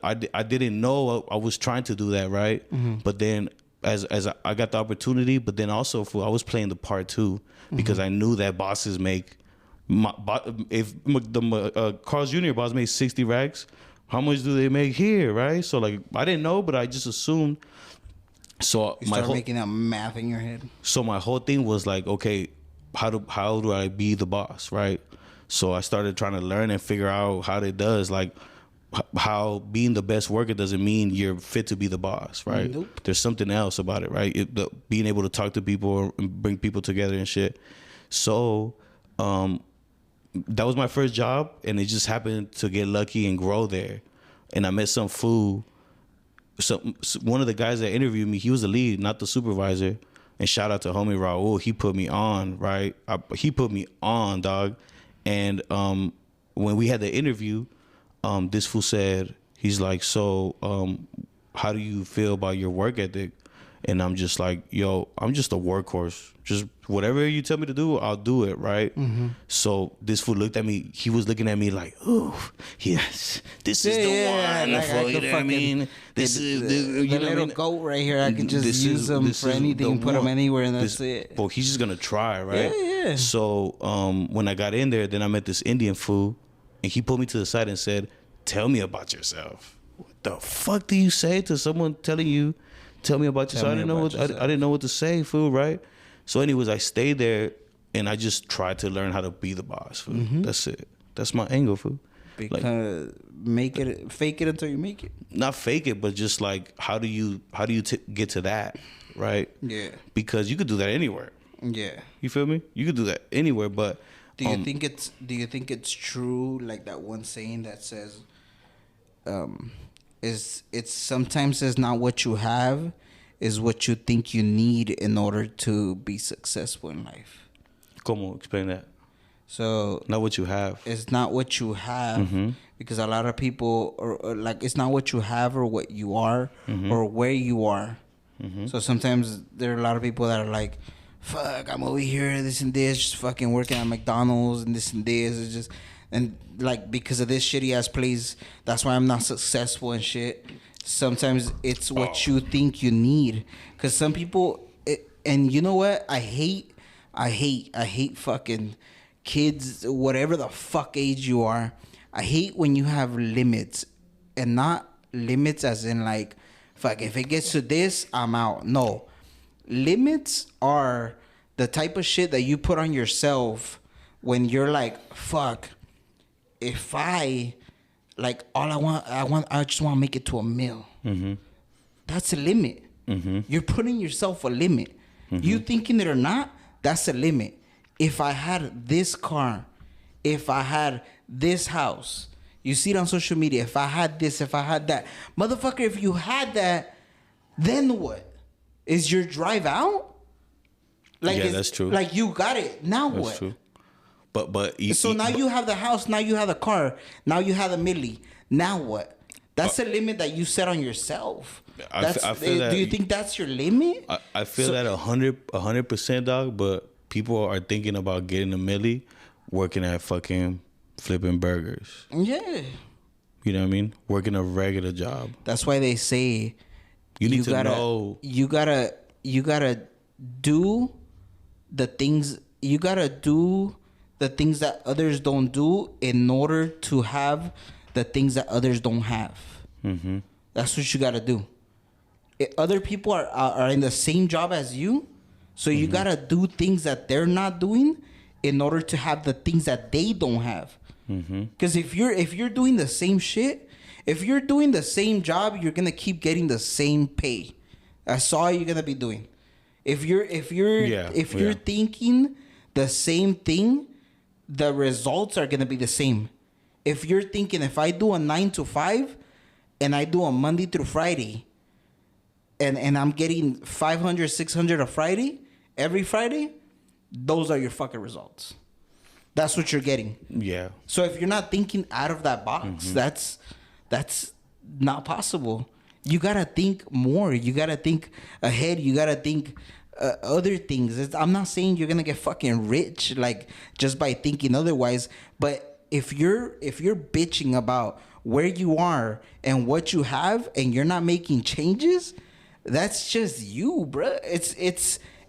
I didn't know I was trying to do that, right? But then as I got the opportunity, but then also, fool, I was playing the part too, because I knew that bosses make, if the Carl's Jr. boss made 60 racks, how much do they make here, right? So, like, I didn't know, but I just assumed. So you start making that math in your head. So my whole thing was like, okay, how do I be the boss, right? So I started trying to learn and figure out how it does, like how being the best worker doesn't mean you're fit to be the boss, right? Nope. There's something else about it, right? Being able to talk to people and bring people together and shit. So, that was my first job, and it just happened to get lucky and grow there. And I met some fool. So one of the guys that interviewed me, he was the lead, not the supervisor. And shout out to homie Raul. He put me on, right? He put me on, dog. And when we had the interview, this fool said, he's like, so how do you feel about your work ethic? And I'm just like, yo, I'm just a workhorse. Just whatever you tell me to do, I'll do it, right? So this fool looked at me. He was looking at me like, oh, yes, this is the one. Like you know what I mean? This is the little goat right here. I can just use him for anything, put him anywhere, and that's it. Well, he's just going to try, right? Yeah. So when I got in there, then I met this Indian fool, and he pulled me to the side and said, tell me about yourself. What the fuck do you say to someone telling you, tell me about yourself? I didn't know what to say, fool, right? So anyways, I stayed there and I just tried to learn how to be the boss, fool. That's it. That's my angle, fool. Because fake it until you make it. Not fake it, but just like how do you get to that, right? Yeah. Because you could do that anywhere. Yeah. You feel me? You could do that anywhere, but do you think it's true, like that one saying that says it's sometimes it's not what you have, is what you think you need in order to be successful in life. Como? Explain that. So not what you have. It's not what you have, because a lot of people are like, it's not what you have or what you are or where you are. So sometimes there are a lot of people that are like, fuck, I'm over here, this and this, just fucking working at McDonald's and this and this. It's just, and like, because of this shitty ass place, that's why I'm not successful and shit. Sometimes it's what you think you need. Because some people, and you know what? I hate fucking kids, whatever the fuck age you are. I hate when you have limits, and not limits as in like, fuck, if it gets to this, I'm out. No. Limits are the type of shit that you put on yourself when you're like, fuck, if I, like, all I just want to make it to $1 million. That's a limit. You're putting yourself a limit. You thinking it or not, that's a limit. if I had this car, if I had this house, you see it on social media, if I had this, if I had that. Motherfucker, if you had that, then what? Is your drive out? Like, yeah, that's true. Like, you got it. Now that's what? True. But so now you have the house, now you have the car, now you have the milli. Now what? That's a limit that you set on yourself. I feel that, do you think that's your limit? I feel that 100%, dog. But people are thinking about getting a milli, working at fucking flipping burgers. Yeah. You know what I mean? Working a regular job. That's why they say you gotta know. You gotta do the things. You gotta do the things that others don't do in order to have the things that others don't have. Mm-hmm. That's what you gotta do. Other people are in the same job as you, so you gotta do things that they're not doing in order to have the things that they don't have. Because if you're doing the same shit, if you're doing the same job, you're gonna keep getting the same pay. That's all you're gonna be doing. If you're thinking the same thing, the results are gonna be the same. If you're thinking, if I do a 9 to 5 and I do a Monday through Friday, and I'm getting 500, 600 a Friday, every Friday, those are your fucking results. That's what you're getting. Yeah. So if you're not thinking out of that box, that's not possible. You gotta think more. You gotta think ahead. You gotta think other things. I'm not saying you're gonna get fucking rich like just by thinking otherwise, but if you're bitching about where you are and what you have and you're not making changes, that's just you, bruh.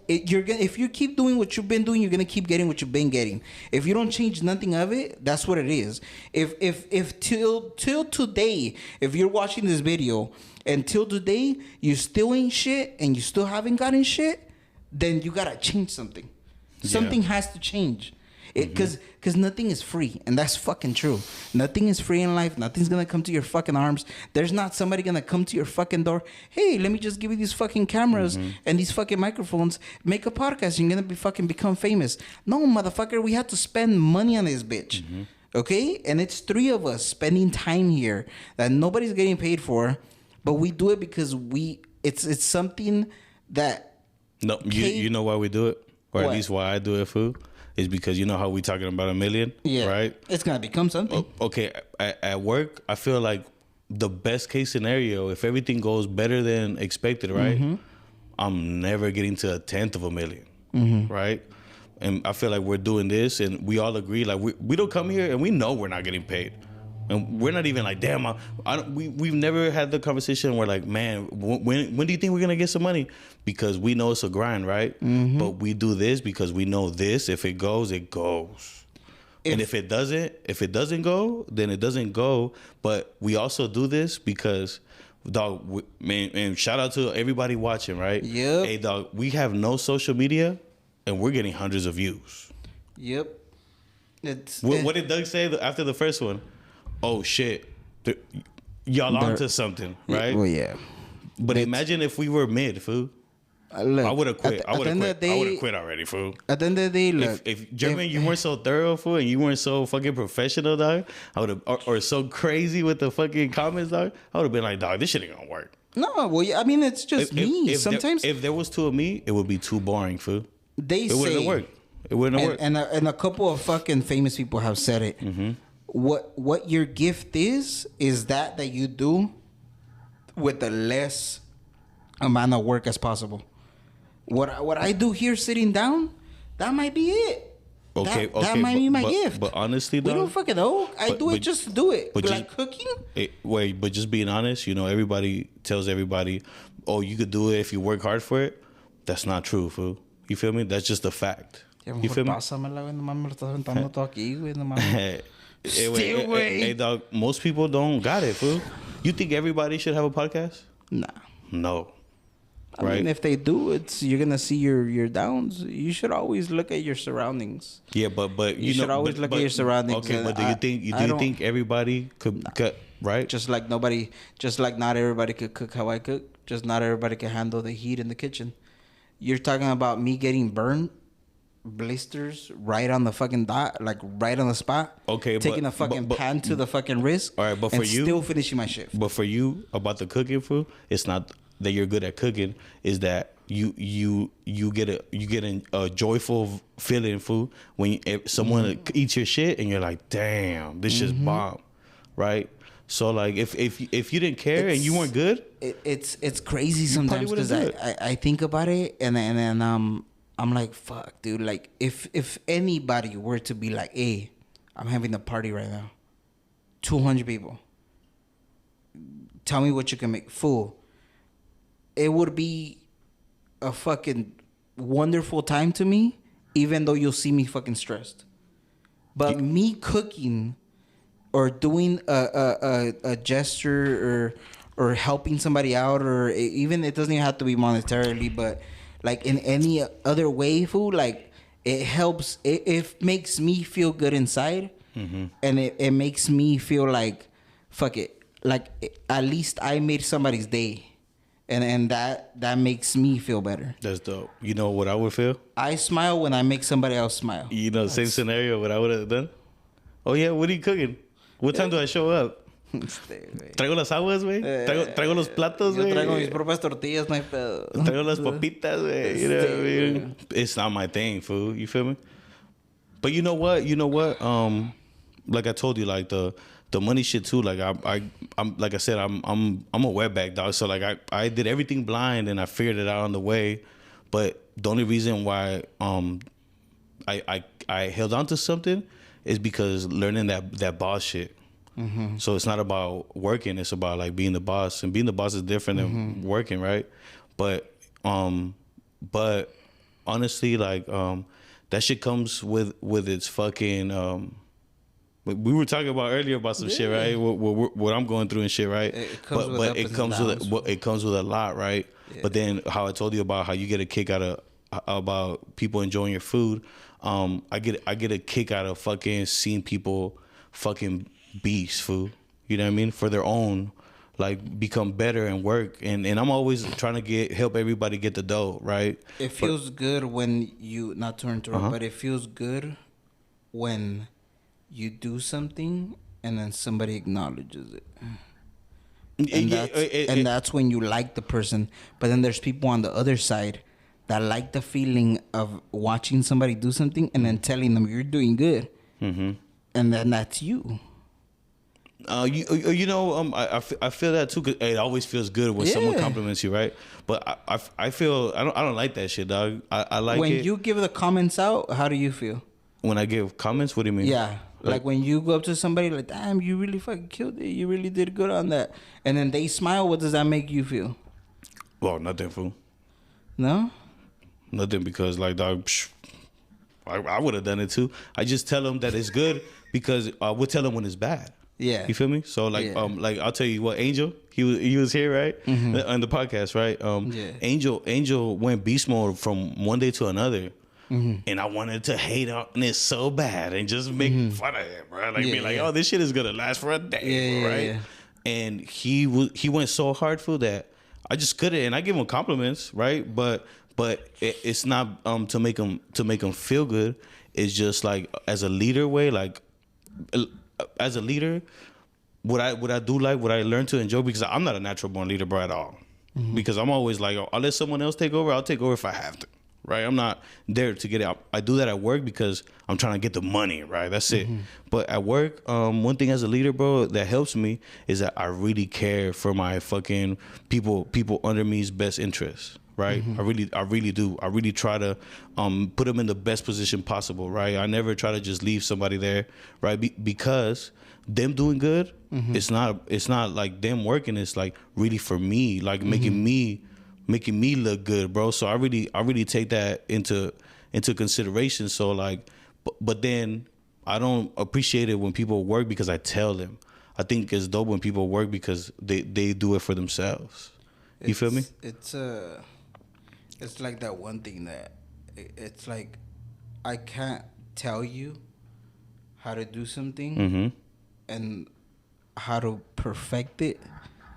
If you keep doing what you've been doing, you're gonna keep getting what you've been getting. If you don't change nothing of it, that's what it is. If till today, if you're watching this video and till today you still ain't shit and you still haven't gotten shit, then you gotta change something. Something has to change. Because nothing is free, and that's fucking true. Nothing is free in life. Nothing's gonna come to your fucking arms. There's not somebody gonna come to your fucking door. Hey, let me just give you these fucking cameras and these fucking microphones. Make a podcast. You're gonna become famous. No, motherfucker. We have to spend money on this bitch. Okay, and it's 3 of us spending time here that nobody's getting paid for, but we do it because it's something that. No, you know why we do it, or at least why I do it, fool. Is because you know how we talking about $1 million, right? It's gonna become something. Okay, at work, I feel like the best case scenario, if everything goes better than expected, right? I'm never getting to 1/10 of $1 million, right? And I feel like we're doing this, and we all agree, like we don't come here and we know we're not getting paid, and we're not even like, damn. We've never had the conversation where like, man, when do you think we're gonna get some money? Because we know it's a grind, right? But we do this because we know this. If it goes, it goes. And if it doesn't go, then it doesn't go. But we also do this because, dog, man, shout out to everybody watching, right? Yep. Hey, dog, we have no social media, and we're getting hundreds of views. Yep. What did Doug say after the first one? Oh shit, y'all onto something, right? Well, yeah. But imagine if we were mid, fool. Look, I would have quit. I would have quit already, fool. At the end of the day, look. If German, you weren't so thorough, fool, and you weren't so fucking professional, dog, I would have, or so crazy with the fucking comments, dog, I would have been like, dog, this shit ain't gonna work. No, well, I mean, it's just me. Sometimes. If there was 2 of me, it would be too boring, fool. It wouldn't have worked. It wouldn't have worked. And a couple of fucking famous people have said it. What your gift is that you do with the less amount of work as possible. What I do here sitting down, that might be it. Okay, that might be my gift. But honestly, though, we don't fucking know. I do it just to do it. But like cooking. But just being honest, you know, everybody tells everybody, oh, you could do it if you work hard for it. That's not true, fool. You feel me? That's just a fact. You feel me? Hey, dog, most people don't got it, fool. You think everybody should have a podcast? Nah. No. I mean, if they do, you're gonna see your downs. You should always look at your surroundings. Yeah, but you should always look at your surroundings. Okay, but do you think everybody could cut right? Just like not everybody could cook how I cook. Just not everybody can handle the heat in the kitchen. You're talking about me getting burned. blisters right on the fucking dot, like right on the spot. Okay, taking a fucking pan to the fucking wrist. All right, but for you, still finishing my shift. But for you, about the cooking food, it's not that you're good at cooking. Is that you get a joyful feeling food when if someone eats your shit and you're like, damn, this shit's bomb, right? So like if you didn't care and you weren't good, it's crazy sometimes because I think about it and then I'm like, fuck, dude. Like if anybody were to be like, hey, I'm having a party right now, 200 people, tell me what you can make. Fool, it would be a fucking wonderful time to me, even though you'll see me fucking stressed. But me cooking or doing a gesture or helping somebody out, or even it doesn't even have to be monetarily, but like in any other way, food, like it helps. It makes me feel good inside, and it makes me feel like, fuck it, like at least I made somebody's day. And that makes me feel better. That's dope. You know what I would feel? I smile when I make somebody else smile. You know, same scenario, what I would have done? Oh, yeah, what are you cooking? What time do I show up? Traigo las aguas, güey. Traigo los platos, güey. Yo traigo mis propias tortillas, no hay pedo. Traigo las papitas, güey. You know what I mean? It's not my thing, fool. You feel me? But you know what? Like I told you, like the money shit too. Like I'm like I said, I'm a wetback dog. So like I did everything blind and I figured it out on the way. But the only reason why I held on to something is because learning that boss shit. So it's not about working, it's about like being the boss. And being the boss is different than working, right? But honestly, like that shit comes with its fucking we were talking about earlier about some shit, right? What I'm going through and shit, right? It comes with a lot, right? Yeah. But then how I told you about how you get a kick out of about people enjoying your food. I get a kick out of fucking seeing people fucking beast food. You know what I mean? For their own, like become better and work. And I'm always trying to help everybody get the dough, right? It feels good when you, not to interrupt, but it feels good when you do something and then somebody acknowledges it. And that's when you like the person. But then there's people on the other side that like the feeling of watching somebody do something and then telling them you're doing good. And then that's you. I feel that too. Cause it always feels good when someone compliments you, right? But I feel I don't like that shit, dog. I like when it. When you give the comments out, how do you feel? When I give comments, what do you mean? Yeah, like when you go up to somebody like, damn, you really fucking killed it. You really did good on that. And then they smile. What does that make you feel? Well, nothing, fool. No? Nothing, because like, dog, I would have done it too. I just tell them that it's good because I would tell them when it's bad. Yeah, you feel me? So like, like I'll tell you what, Angel, he was here, right, on the podcast, right? Angel went beast mode from one day to another, and I wanted to hate on it so bad and just make fun of him, right? Like be like, oh, this shit is gonna last for a day, right? Yeah. And he went so hard for that I just couldn't, and I give him compliments, right? But it's not to make him feel good. It's just like as a leader way, like. As a leader, what I learn to enjoy, because I'm not a natural born leader, bro, at all. Because I'm always like, I'll let someone else take over. I'll take over if I have to, right? I'm not there to get it. I do that at work because I'm trying to get the money, right? That's it. But at work, one thing as a leader, bro, that helps me is that I really care for my fucking people under me's best interests. Right, I really do. I really try to put them in the best position possible. Right, I never try to just leave somebody there. Right, because them doing good, it's not like them working. It's like really for me, like making me look good, bro. So I really take that into consideration. So like, but then I don't appreciate it when people work because I tell them. I think it's dope when people work because they do it for themselves. You feel me? It's like that one thing that it's like I can't tell you how to do something and how to perfect it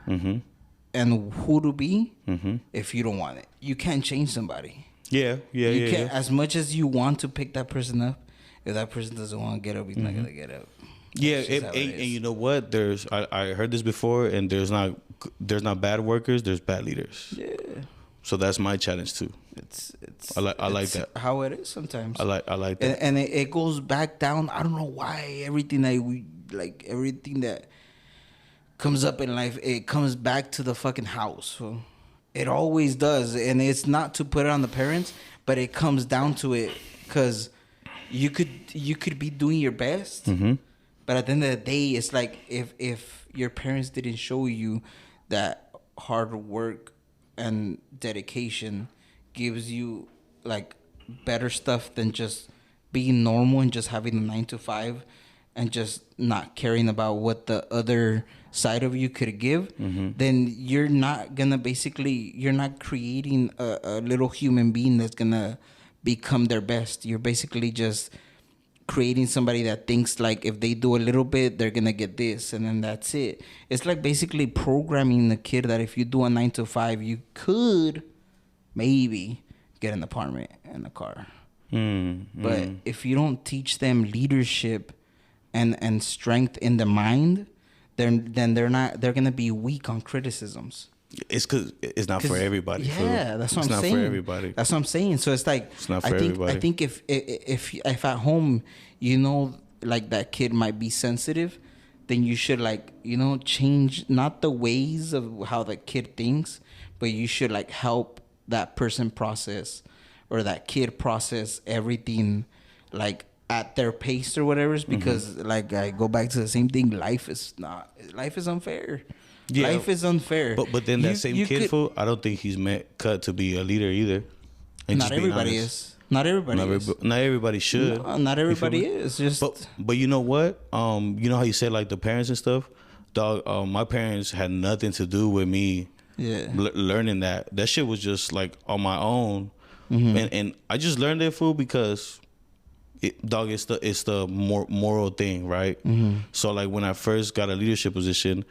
and who to be if you don't want it. You can't change somebody. Yeah. You can't, as much as you want to pick that person up, if that person doesn't want to get up, he's not gonna get up. Yeah, and you know what? I heard this before, and there's not bad workers. There's bad leaders. Yeah. So that's my challenge too. I like that. How it is sometimes. I like that. And it goes back down. I don't know why everything that comes up in life, it comes back to the fucking house. So it always does, and it's not to put it on the parents, but it comes down to it because you could be doing your best, but at the end of the day, it's like if your parents didn't show you that hard work and dedication gives you like better stuff than just being normal and just having a 9 to 5 and just not caring about what the other side of you could give, then you're not creating a little human being that's gonna become their best. You're basically just creating somebody that thinks like if they do a little bit, they're gonna get this, and then that's it. It's like basically programming the kid that if you do a 9 to 5, you could maybe get an apartment and a car. But if you don't teach them leadership and strength in the mind, then they're gonna be weak on criticisms. It's because it's not for everybody. Yeah, that's what I'm saying. It's not for everybody. That's what I'm saying. So it's like it's not for everybody. I think if at home, you know, like that kid might be sensitive, then you should like, you know, change not the ways of how the kid thinks, but you should like help that person process or that kid process everything like at their pace or whatever. Because like I go back to the same thing. Life is unfair. Yeah, life is unfair. But then that same kid, fool, I don't think he's cut to be a leader either. Not everybody is. Not everybody should. No, not everybody is. But you know what? You know how you said like the parents and stuff? Dog, my parents had nothing to do with me learning that. That shit was just like on my own. And I just learned that, fool, because it's the more moral thing, right? So like when I first got a leadership position,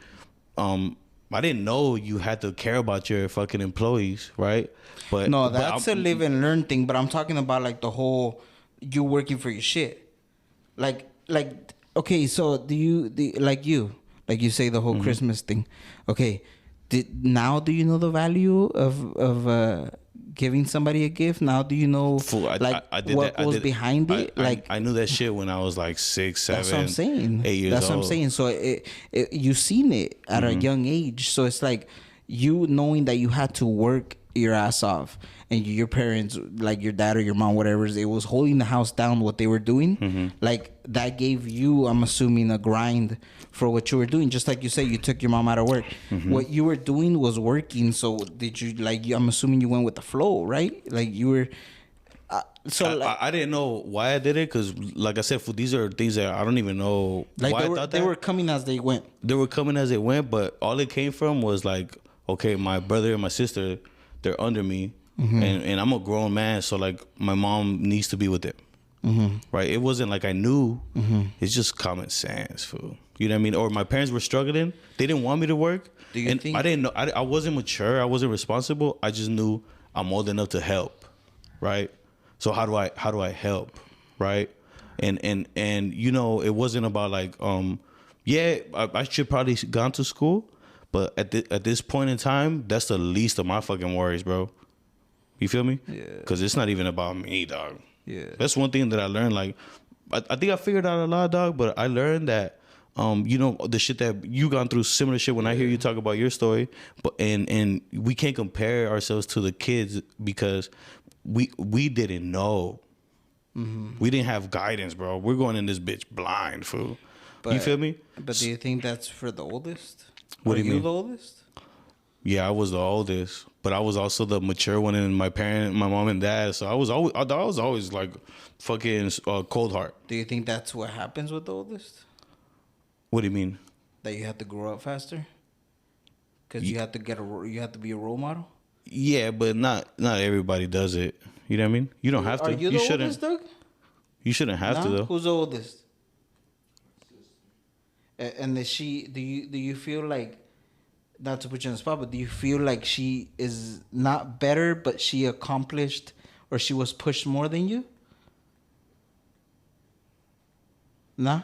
I didn't know you had to care about your fucking employees, right? But no, that's a live and learn thing. But I'm talking about like the whole you working for your shit. Like okay, so do you say the whole Christmas thing? Okay, do you know the value of giving somebody a gift? Now do you know what goes behind it? I knew that shit when I was like 6, 7, that's what I'm saying. 8 years old. That's what I'm saying. So you seen it at a young age. So it's like you knowing that you had to work your ass off, and your parents, like your dad or your mom, whatever, it was holding the house down what they were doing. Like that gave you, I'm assuming, a grind for what you were doing. Just like you said, you took your mom out of work. What you were doing was working. So did you I'm assuming you went with the flow, right? Like you were. I didn't know why I did it, because like I said, these are things that I don't even know like why they were coming as they went. They were coming as they went, but all it came from was like, okay, my brother and my sister, they're under me, and I'm a grown man, so like my mom needs to be with them, right? It wasn't like I knew. It's just common sense, fool. You know what I mean? Or my parents were struggling; they didn't want me to work, and I didn't know. I wasn't mature. I wasn't responsible. I just knew I'm old enough to help, right? So how do I help, right? And you know, it wasn't about like I should probably gone to school. But at this point in time, that's the least of my fucking worries, bro. You feel me? Yeah. Because it's not even about me, dog. Yeah. That's one thing that I learned. Like, I think I figured out a lot, dog. But I learned that, you know, the shit that you gone through, similar shit. When I hear you talk about your story, but and we can't compare ourselves to the kids because we didn't know. We didn't have guidance, bro. We're going in this bitch blind, fool. You feel me? But do you think that's for the oldest? What do you mean? The oldest? Yeah, I was the oldest, but I was also the mature one in my mom and dad. So I was always like fucking cold heart. Do you think that's what happens with the oldest? What do you mean? That you have to grow up faster? Because you have to be a role model. Yeah, but not everybody does it. You know what I mean? You don't have to. Are you the oldest, Doug? You shouldn't have to though. Who's the oldest? And is she? Do you feel like, not to put you on the spot, but do you feel like she is not better, but she accomplished or she was pushed more than you? Nah.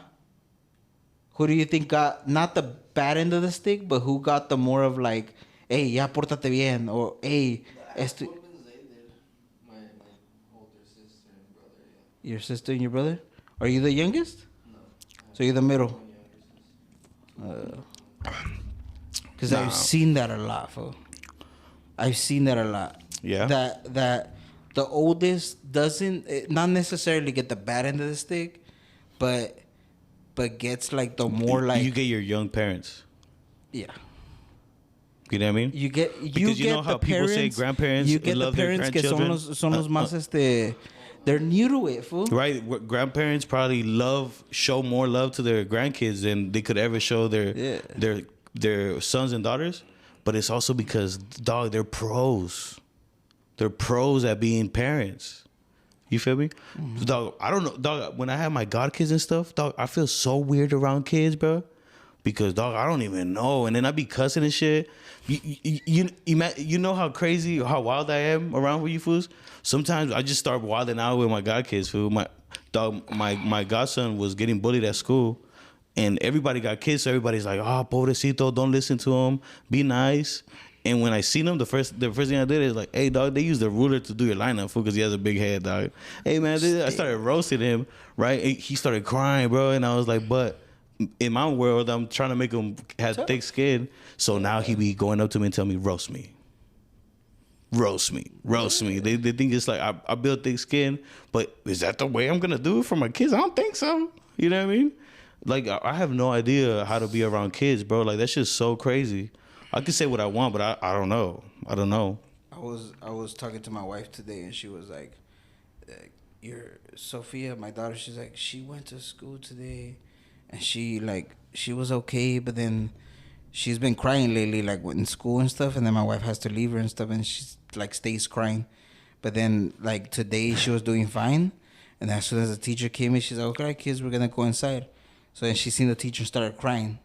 Who do you think got not the bad end of the stick, but who got the more of like, hey, ya pórtate bien, or hey, esto. My older sister and brother. Yeah. Your sister and your brother? Are you the youngest? No. So you're the middle. Because I've seen that a lot, fool. I've seen that a lot. Yeah. That the oldest doesn't not necessarily get the bad end of the stick, but gets like the more like you get your young parents. Yeah. You know what I mean? Because you know how people say grandparents you get love the parents their grandchildren. Que son los más they're new to it, fool. Right, grandparents probably show more love to their grandkids than they could ever show their sons and daughters. But it's also because, dog, they're pros. They're pros at being parents. You feel me? Mm-hmm. Dog, I don't know, dog. When I have my godkids and stuff, dog, I feel so weird around kids, bro. Because, dog, I don't even know. And then I be cussing and shit. You know how crazy, how wild I am around with you fools? Sometimes I just start wilding out with my godkids, fool. My godson was getting bullied at school. And everybody got kids, so everybody's like, oh, pobrecito, don't listen to him. Be nice. And when I seen him, the first thing I did is like, hey, dog, they use the ruler to do your lineup, fool, because he has a big head, dog. Hey, man, I started roasting him, right? He started crying, bro. And I was like, but in my world, I'm trying to make him have thick skin. So now he be going up to me and tell me, roast me. Roast me. They think it's like I build thick skin, but is that the way I'm going to do it for my kids? I don't think so. You know what I mean? Like, I have no idea how to be around kids, bro. Like, that's just so crazy. I can say what I want, but I don't know. I don't know. I was talking to my wife today, and she was like, "Your Sophia, my daughter, she's like, she went to school today, and she was okay, but then she's been crying lately, like in school and stuff, and then my wife has to leave her and stuff, and she's like stays crying, but then like today she was doing fine, and as soon as the teacher came in, she's like, okay, kids, we're gonna go inside." So then she seen the teacher started crying.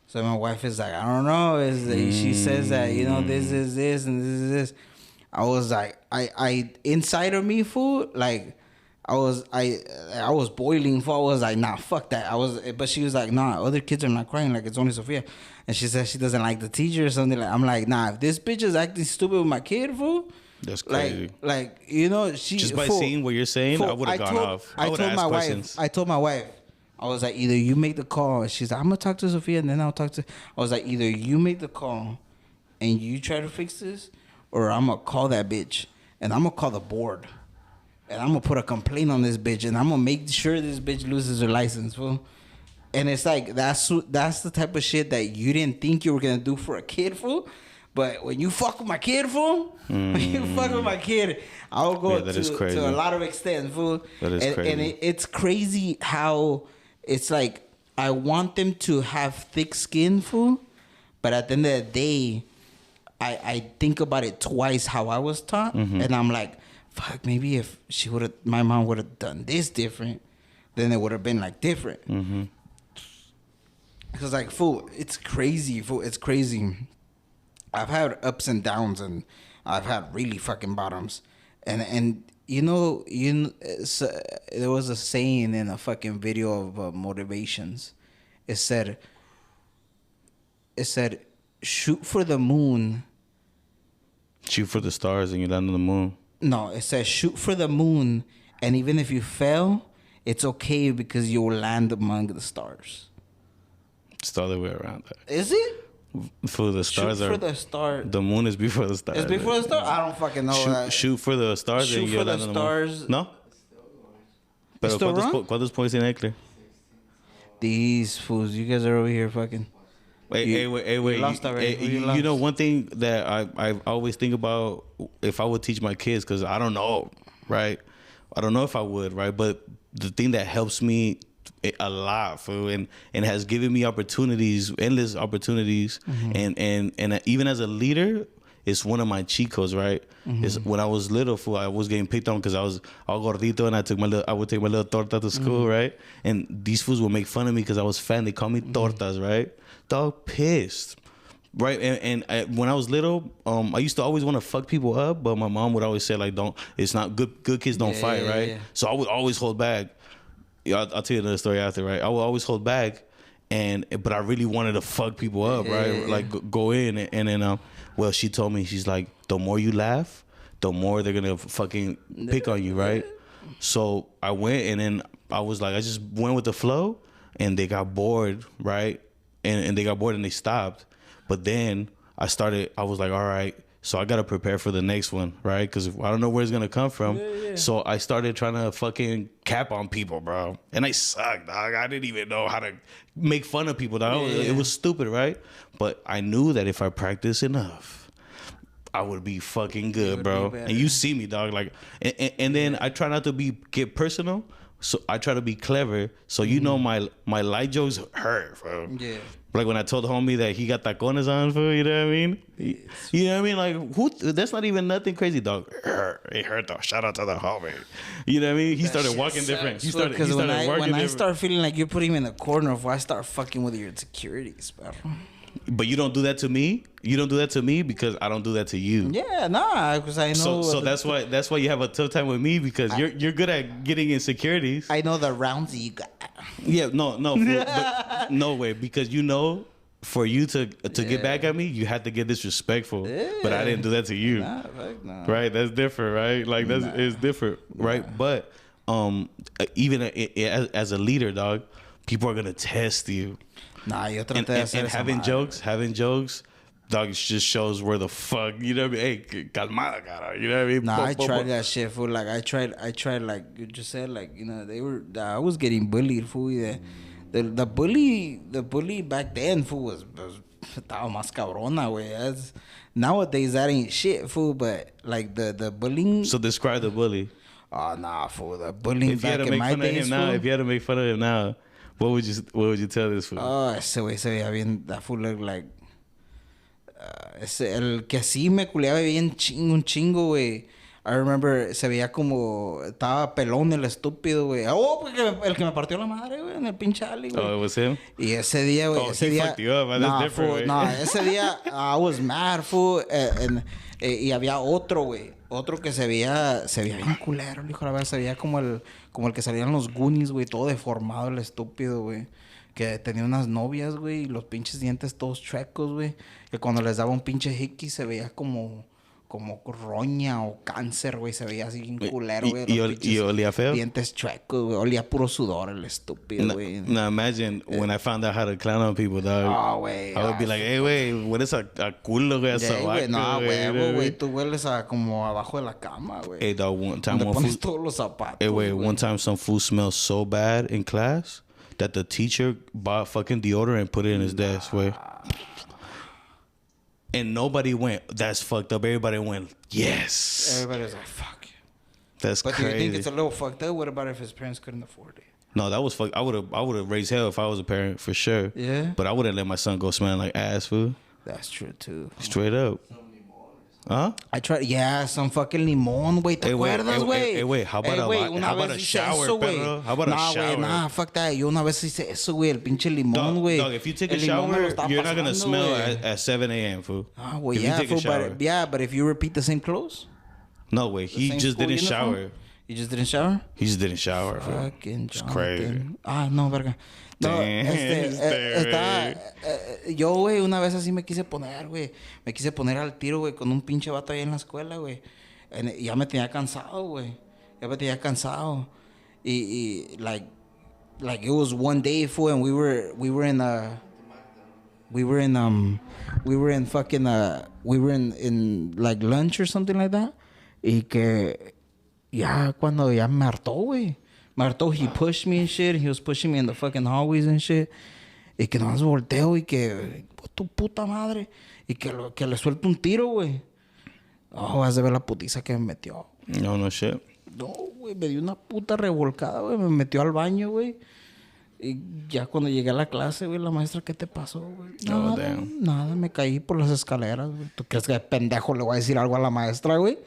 So my wife is like, I don't know. She says that, you know, this is this and this is this. I was like, I inside of me, fool, like, I was boiling, fool. I was like, nah, fuck that. But she was like, nah, other kids are not crying. Like, it's only Sophia. And she said she doesn't like the teacher or something. Like, I'm like, nah, if this bitch is acting stupid with my kid, fool. That's crazy. Like you know, she just by seeing what you're saying, I would have gone off. I told my wife. I was like, either you make the call. She's like, I'm going to talk to Sophia, and then I'll talk to... I was like, either you make the call, and you try to fix this, or I'm going to call that bitch, and I'm going to call the board, and I'm going to put a complaint on this bitch, and I'm going to make sure this bitch loses her license, fool. And it's like, that's the type of shit that you didn't think you were going to do for a kid, fool. But when you fuck with my kid, fool, when you fuck with my kid, I'll go to a lot of extent, fool. That is crazy. And it's crazy how... It's like, I want them to have thick skin, fool. But at the end of the day, I think about it twice how I was taught. Mm-hmm. And I'm like, fuck, maybe if my mom would have done this different, then it would have been like different. Mm-hmm. Cause like, fool, it's crazy, fool. It's crazy. I've had ups and downs, and I've had really fucking bottoms. And you know, there was a saying in a fucking video of motivations. It said, shoot for the moon. Shoot for the stars and you land on the moon. No, it says shoot for the moon, and even if you fail, it's okay because you will land among the stars. It's the other way around. Is it? For the stars shoot for the star. The moon is before the stars. It's before the stars? I don't fucking know. Shoot for the stars. Shoot for the stars. No? Pero ¿cuántos points tiene Eckler? These fools. You guys are over here fucking. Wait. You know, one thing that I always think about if I would teach my kids, because I don't know, right? I don't know if I would, right? But the thing that helps me a lot, fool, and has given me opportunities, endless opportunities, mm-hmm. and even as a leader, it's one of my cheat codes, right? Mm-hmm. It's when I was little, fool, I was getting picked on because I was all gordito, and I would take my little torta to school, mm-hmm. right? And these fools would make fun of me because I was fat. They call me tortas, right? Dog, pissed. Right, and when I was little, I used to always want to fuck people up, but my mom would always say like, "Don't. It's not good. Good kids don't fight, right?" Yeah. So I would always hold back. Yeah, I'll tell you another story after, right? I would always hold back, but I really wanted to fuck people up, right? Like go in, and then well, she told me, she's like, the more you laugh, the more they're gonna fucking pick on you, right? So I went, and then I was like, I just went with the flow, and they got bored, right? And they got bored and they stopped. But then I was like, all right, so I got to prepare for the next one, right? Because I don't know where it's going to come from. Yeah. So I started trying to fucking cap on people, bro. And I sucked, dog. I didn't even know how to make fun of people, dog. Yeah. It was stupid, right? But I knew that if I practiced enough, I would be fucking good, bro. And you see me, dog. Like, and then I try not to get personal. So I try to be clever. So you know my light jokes hurt, bro. Yeah. Like when I told the homie that he got tacones on, fool, you know what I mean? You know what I mean? Like, that's not even nothing crazy, dog. It hurt, though. Shout out to the homie. You know what I mean? He started walking different. Because when I start feeling like you put him in the corner, I start fucking with your insecurities, bro. But you don't do that to me. You don't do that to me because I don't do that to you. Yeah, nah, because I know. So that's why you have a tough time with me, because you're good at getting insecurities. I know the rounds you got. Yeah, no, but no way, because you know, for you to get back at me, you had to get disrespectful. Yeah. But I didn't do that to you. Nah. Right? That's different, right? Like it's different, right? But even as a leader, dog, people are gonna test you. Nah, yo traté de hacer and having jokes, dog, just shows where the fuck, you know what I mean? Hey, calmada, cara, you know what I mean? Nah, I tried that shit, fool. Like, I tried, like you just said, like, you know, I was getting bullied, fool. The bully back then, fool, was estaba más cabrona, güey. Nowadays, that ain't shit, fool, but, like, the bullying. So describe the bully. Oh, nah, fool, the bullying back in my days, fool. If you had to make fun of him now, what would you tell this fool? Oh, ese güey se veía bien. That fool looked like. El que así me culeaba bien un chingo, güey. I remember, se veía como. Estaba pelón el estúpido, güey. Oh, porque el que me partió la madre, güey, en el pinche alley, güey. Oh, it was him? Y ese día, güey. Ese día. Fucked you up, man. That's different, güey. Ese día, I was mad, fool. Y había otro, güey. Otro que se veía bien culero, hijo de la verdad. Se veía como el que salían los Goonies, güey. Todo deformado, el estúpido, güey. Que tenía unas novias, güey. Y los pinches dientes todos chuecos, güey. Que cuando les daba un pinche hickey se veía como roña o cáncer, güey. Se veía así bien culero, güey. ¿Y olía feo? Dientes chuecos, güey. Olía puro sudor, el estúpido, güey. Now imagine when I found out how to clown on people, dog. Oh, güey. I would be like, hey, güey, hueles a culo, güey, a sobaco. No, güey. Tú hueles a como abajo de la cama, güey. Hey, dog, one time one fool... todos los zapatos, hey, wait, one time some fool smelled so bad in class that the teacher bought fucking deodorant and put it in his desk, güey. And nobody went, that's fucked up. Everybody went, yes. Everybody's like, fuck. That's crazy. But do you think it's a little fucked up? What about if his parents couldn't afford it? No, that was fucked. I would have raised hell if I was a parent, for sure. Yeah. But I wouldn't let my son go smelling like ass, food. That's true, too. Straight up. Huh? I tried, some fucking limón, güey. ¿Te acuerdas, güey? Hey, wait, how about a shower, perro? How about a shower? Nah, fuck that. Yo una vez hice eso, güey. El pinche limón, güey. Dog, if you take a shower, you're not gonna smell at 7 a.m., fool. Ah, well, but if you repeat the same clothes? No, way. He just didn't shower. You just didn't shower? He just didn't shower, fool. Fucking it's crazy. Ah, no, verga. No, yo, güey, una vez así me quise poner, güey. Me quise poner al tiro, güey, con un pinche vato ahí en la escuela, güey. Ya me tenía cansado, güey. Y like it was one day, fool, and we were in like lunch or something like that. Y que cuando ya me hartó, güey. Marto, he pushed me and shit. He was pushing me in the fucking hallways and shit. Y que nomás volteo y que... Tu puta madre. Y que le suelto un tiro, güey. Oh, vas a ver la putiza que me metió. No shit. No, güey. Me dio una puta revolcada, güey. Me metió al baño, güey. Y ya cuando llegué a la clase, güey, la maestra, ¿qué te pasó, güey? Nada, me caí por las escaleras, güey. ¿Tú crees que de pendejo le voy a decir algo a la maestra, güey?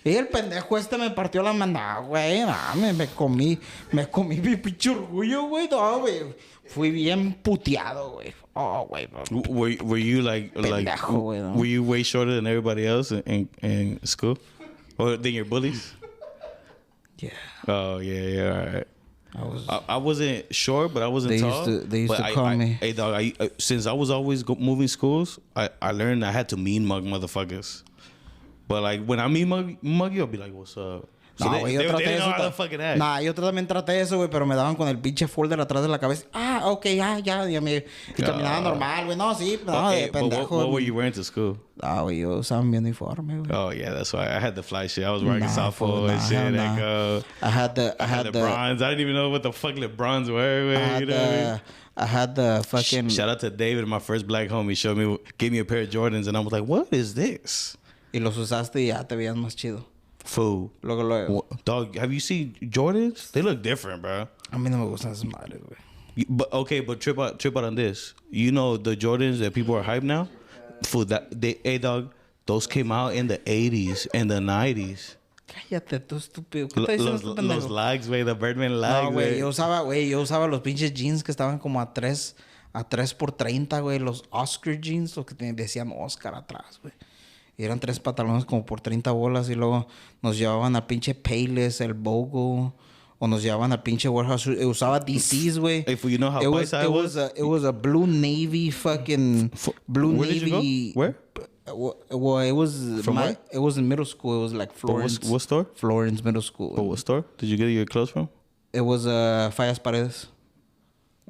Y el pendejo me partió la mano, güey. No, me comí mi pinche orgullo, güey. No, güey. Fui bien puteado, güey. Oh, güey. Were you pendejo, güey, no? Were you way shorter than everybody else in school? Or than your bullies? Yeah. Oh, yeah, all right. I wasn't short, but I wasn't tall. They used to call me. Hey, dog, since I was always moving schools, I learned I had to mean mug motherfuckers. But, like, when I mean mug you, I'll be like, what's up? So no, güey, yo traté eso. Nah, yo también traté eso, güey, pero me daban con el pinche folder atrás de la cabeza. Ah, ok, ya. Y caminaba normal, güey. No, sí, no, de pendejo. What were you wearing to school? Ah, güey, yo usaba mi uniforme, güey. Oh, yeah, that's why. I had the fly shit. I was wearing softball and shit. Like, I had the bronze. I didn't even know what the fuck the bronze were, güey. I had the fucking... Shout out to David, my first black homie. Gave me a pair of Jordans, and I was like, what is this? Y los usaste y ya te veías más chido. Fool. Luego. Dog, have you seen Jordans? They look different, bro. A mí no me gustan esas madres, güey. But trip out on this. You know the Jordans that people are hyped now? Fool, hey, dog, those came out in the 80s and the 90s. Cállate, tú estúpido. ¿Qué te diciendo, pendejo? Los lags, güey, the Birdman lags. No, güey, yo usaba los pinches jeans que estaban como a 3 por 30, güey. Los Oscar jeans, los que decían Oscar atrás, güey. Y eran 3 pantalones como por 30 bolas. Y luego nos llevaban al pinche Payless, el Bogo. O nos llevaban al pinche Warehouse. Usaba DCs, güey. If you know how paisa I was. It was a blue navy fucking... Blue Where navy... Did you go? Where? Well, it was... Where? It was in middle school. It was like Florence. What store? Florence Middle School. But what store did you get your clothes from? It was Fallas Paredes.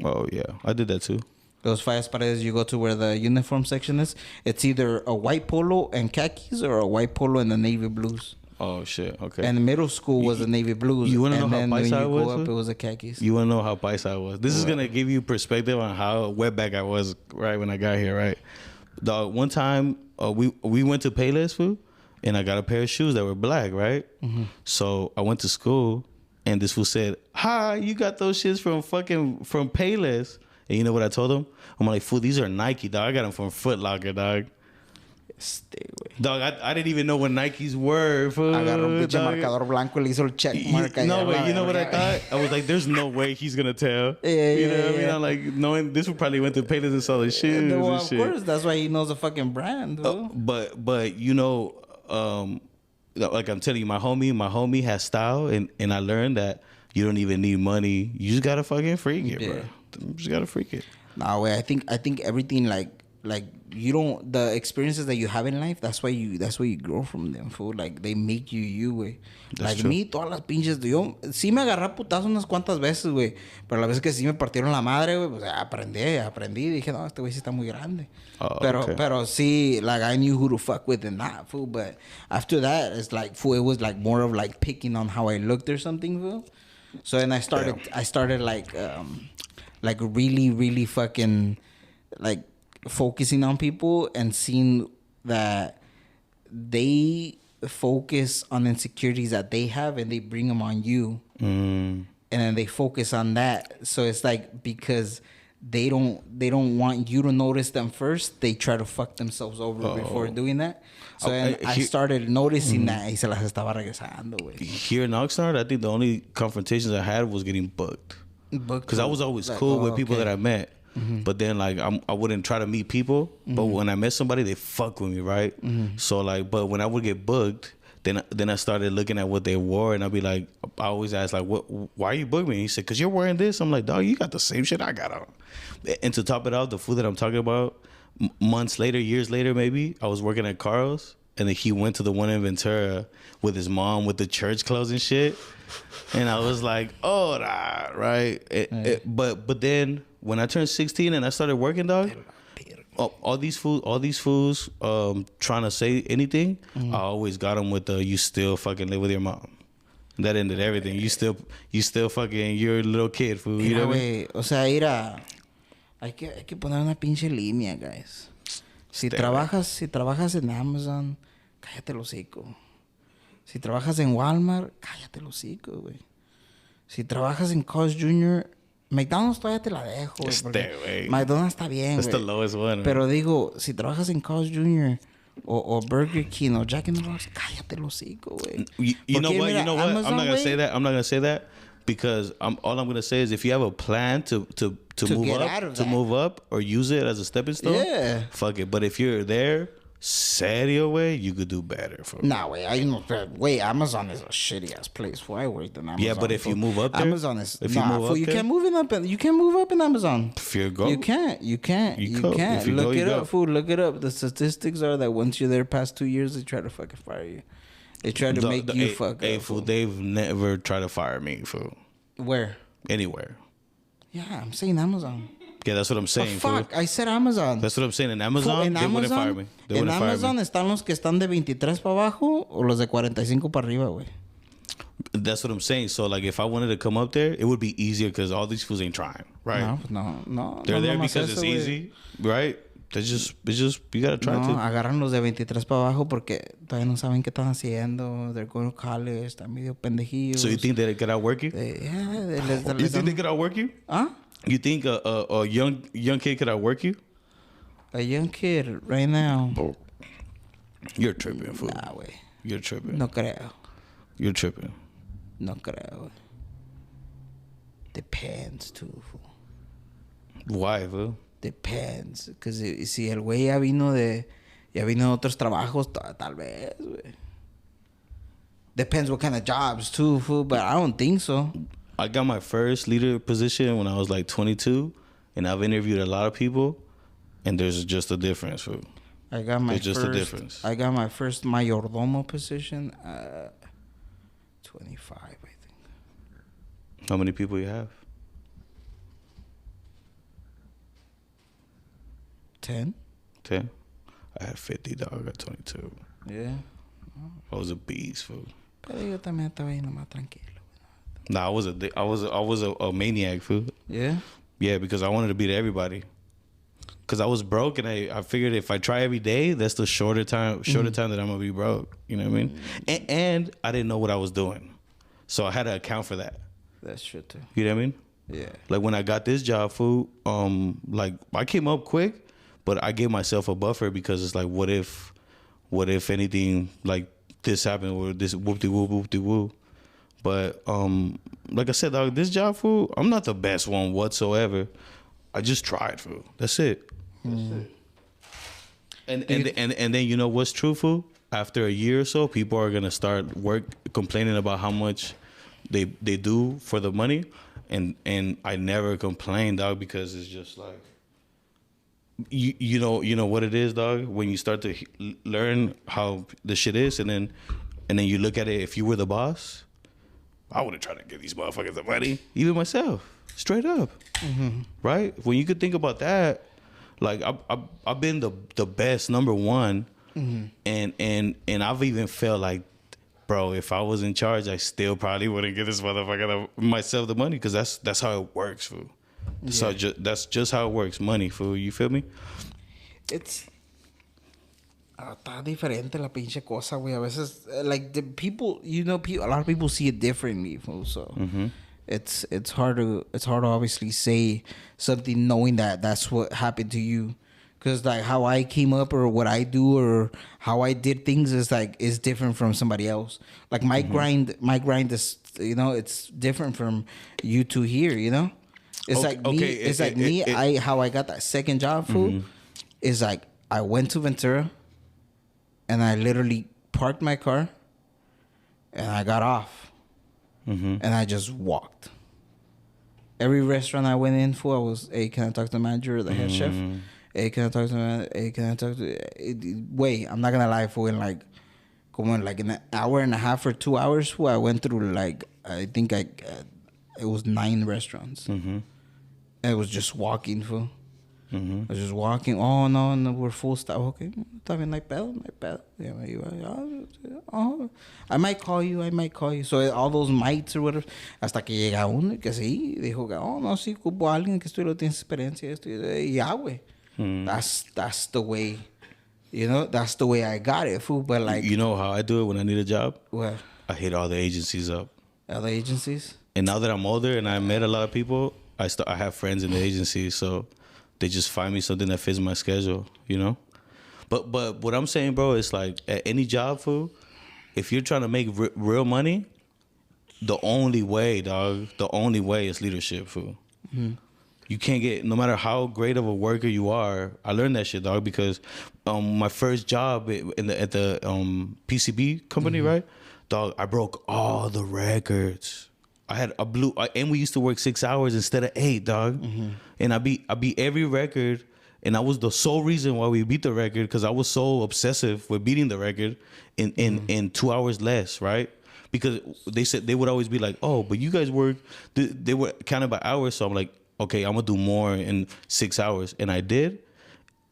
Oh, yeah. I did that too. Those Fallas Paredes, you go to where the uniform section is. It's either a white polo and khakis or a white polo and the navy blues. Oh, shit. Okay. And the middle school was the navy blues. You want to know how paisa I was? Up, it was the khakis. You want to know how paisa I was? This is going to give you perspective on how wetback I was right when I got here, right? Dog, one time, we went to Payless, food, and I got a pair of shoes that were black, right? Mm-hmm. So I went to school, and this fool said, "Hi, you got those shits from Payless." And you know what I told him? I'm like, "Fool, these are Nike, dog. I got them from Foot Locker, dog." Stay away. Dog, I didn't even know what Nikes were, fool. Agarró un pinche marcador blanco y le hizo el check mark. No, wait, you know what I thought? I was like, there's no way he's going to tell. You know what I mean? I'm like, knowing this one probably went to Payless and saw the shoes well, and shit. Of course, that's why he knows the fucking brand, though. But you know, like I'm telling you, my homie has style, and I learned that you don't even need money. You just gotta fucking freak it, bro. You just gotta freak it. Nah, wait, I think everything like you don't, the experiences that you have in life, that's why you grow from them, fool. Like they make you, güey. Like true. Me, todas las pinches, yo sí me agarré putazos unas cuantas veces, güey. Pero la vez que sí me partieron la madre, güey, pues aprendí. Dije, no, este güey sí está muy grande. Oh, pero sí, like I knew who to fuck with and that, fool. But after that, it's like, fool, it was like more of like picking on how I looked or something, fool. So then I started like really, really fucking like focusing on people and seeing that they focus on insecurities that they have and they bring them on you. And then they focus on that. So it's like, because they don't want you to notice them first, they try to fuck themselves over before doing that. So I started noticing that y se las estaba regresando, güey. Here in Oxnard, I think the only confrontations I had was getting booked. Because I was always cool with people that I met. Mm-hmm. But then, like, I wouldn't try to meet people. Mm-hmm. But when I met somebody, they fuck with me, right? Mm-hmm. So, like, but when I would get booked, then I started looking at what they wore. And I'd be like, I always ask, like, why are you booking me? And he said, because you're wearing this. I'm like, dog, you got the same shit I got on. And to top it off, the food that I'm talking about, months later, years later, maybe, I was working at Carl's. And then he went to the one in Ventura with his mom with the church clothes and shit. And I was like, oh, nah, right? But then when I turned 16 and I started working, dog, all these fools trying to say anything, I always got them with the, you still fucking live with your mom. That ended everything. You still fucking, you're a little kid, fool. You know what I mean? O sea, mira, hay que poner una pinche línea, guys. Si trabajas en Amazon, cállate el hocico. Si trabajas en Walmart, cállate el hocico, güey. Si trabajas en Carl's Jr., McDonald's todavía te la dejo, güey. Güey. McDonald's está bien, güey. That's the lowest one. Pero digo, si trabajas en Carl's Jr. or Burger King or Jack in the Box, cállate los hocico, güey. You know what? Amazon, I'm not gonna say that. I'm not gonna say that because all I'm gonna say is if you have a plan to move up or use it as a stepping stone, fuck it. But if you're there, serio way, you could do better. Nah, wait, Amazon is a shitty ass place. Why I worked in Amazon? Yeah, but if you move up there, Amazon is you can't move up in Amazon. If you go, you can't. Look it up, fool. Look it up. The statistics are that once you're there past 2 years, they try to fucking fire you. They try to make you fuck up. Fool, they've never tried to fire me, fool. Where? Anywhere. Yeah, I'm saying Amazon. Yeah, that's what I'm saying. Fuck, I said Amazon. That's what I'm saying. In Amazon, they wouldn't fire me. En Amazon están los que están de 23 para abajo o los de 45 para arriba, güey. That's what I'm saying. So, like, if I wanted to come up there, it would be easier because all these fools ain't trying, right? No. They're there because it's easy, right? It's just, you gotta try to. Agarran los de 23 para abajo porque todavía no saben qué están haciendo. They're going to college, están medio pendejillos. So you think they could outwork you? You think they could outwork you? Huh? You think a young kid could outwork you? A young kid right now. You're tripping, fool. Nah, güey. You're tripping. No creo. You're tripping. No creo. Depends too, fool. Why, fool? Depends. Because si el güey ya vino de otros trabajos, tal vez, güey. Depends what kind of jobs too, fool. But I don't think so. I got my first leader position when I was like 22, and I've interviewed a lot of people, and there's just a difference, fool. I got my first mayordomo position at 25, I think. How many people you have? 10. 10? I had 50, dog. At 22. Yeah. I was a beast, fool. Pero yo también estaba ahí nomás tranquilo. Nah, I was a maniac, fool. Yeah? Yeah, because I wanted to beat everybody. Because I was broke, and I figured if I try every day, that's the shorter time that I'm going to be broke. You know what I mean? And I didn't know what I was doing. So I had to account for that. That's true, too. You know what I mean? Yeah. Like, when I got this job, fool, like, I came up quick, but I gave myself a buffer because it's like, what if anything like this happened or this whoop-de-whoop. But like I said, dog, this job, fool, I'm not the best one whatsoever. I just tried, fool. That's it. And then you know what's true, fool? After a year or so, people are gonna start complaining about how much they do for the money, and I never complained, dog, because it's just like you know what it is, dog. When you start to learn how the shit is, and then you look at it. If you were the boss, I would have tried to give these motherfuckers the money, even myself, straight up, right? When you could think about that, like I've been the best number one, and I've even felt like, bro, if I was in charge, I still probably wouldn't give this motherfucker myself the money because that's how it works, fool. So that's just how it works, money, fool. You feel me? It's está diferente la pinche cosa, güey. A veces, like the people, a lot of people see it differently, fool. So it's hard to obviously say something knowing that that's what happened to you. Because like how I came up or what I do or how I did things is different from somebody else. Like my grind is, it's different from you two here, It's how I got that second job, fool, is like I went to Ventura and I literally parked my car and I got off and I just walked. Every restaurant I went in for, I was, hey, can I talk to the manager or the head chef? Hey, can I talk to wait, I'm not gonna lie, fool, in like an hour and a half or 2 hours, fool, I went through it was 9 restaurants. And it was just walking, fool. I was just walking. Oh, no, we're full staff. Okay, está bien, no hay pedo. I might call you. So all those mites or whatever. Hasta que llega uno que sí, dijo, oh, no, sí, ocupo a alguien que tiene experiencia. Y ya, güey. That's the way, that's the way I got it, fool. But like, you know how I do it when I need a job? What? I hit all the agencies up. Other agencies? And now that I'm older and I met a lot of people, I have friends in the agency, so they just find me something that fits my schedule, But what I'm saying, bro, is like at any job, fool, if you're trying to make real money, the only way, dog, is leadership, fool. Mm-hmm. You can't get, no matter how great of a worker you are. I learned that shit, dog, because my first job at the PCB company, right, dog, I broke all the records. And we used to work 6 hours instead of 8, dog. Mm-hmm. And I beat every record. And that was the sole reason why we beat the record, because I was so obsessive with beating the record in 2 hours less, right? Because they said they would always be like, oh, but you guys work, they were counted by hours. So I'm like, okay, I'm going to do more in 6 hours. And I did.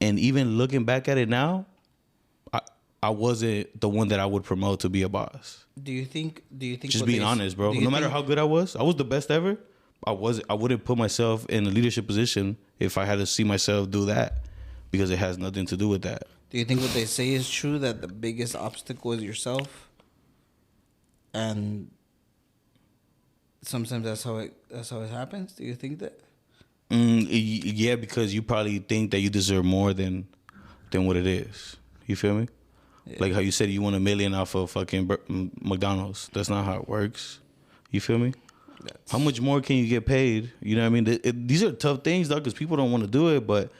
And even looking back at it now, I wasn't the one that I would promote to be a boss. Do you think just being honest, bro, no matter how good I was the best ever. I wouldn't put myself in a leadership position if I had to see myself do that, because it has nothing to do with that. Do you think what they say is true, that the biggest obstacle is yourself? And sometimes that's how it happens. Do you think that? Yeah, because you probably think that you deserve more than what it is. You feel me? Yeah. Like how you said you want $1 million off of fucking McDonald's. That's not how it works. You feel me? How much more can you get paid? You know what I mean? These are tough things, though, because people don't want to do it. But,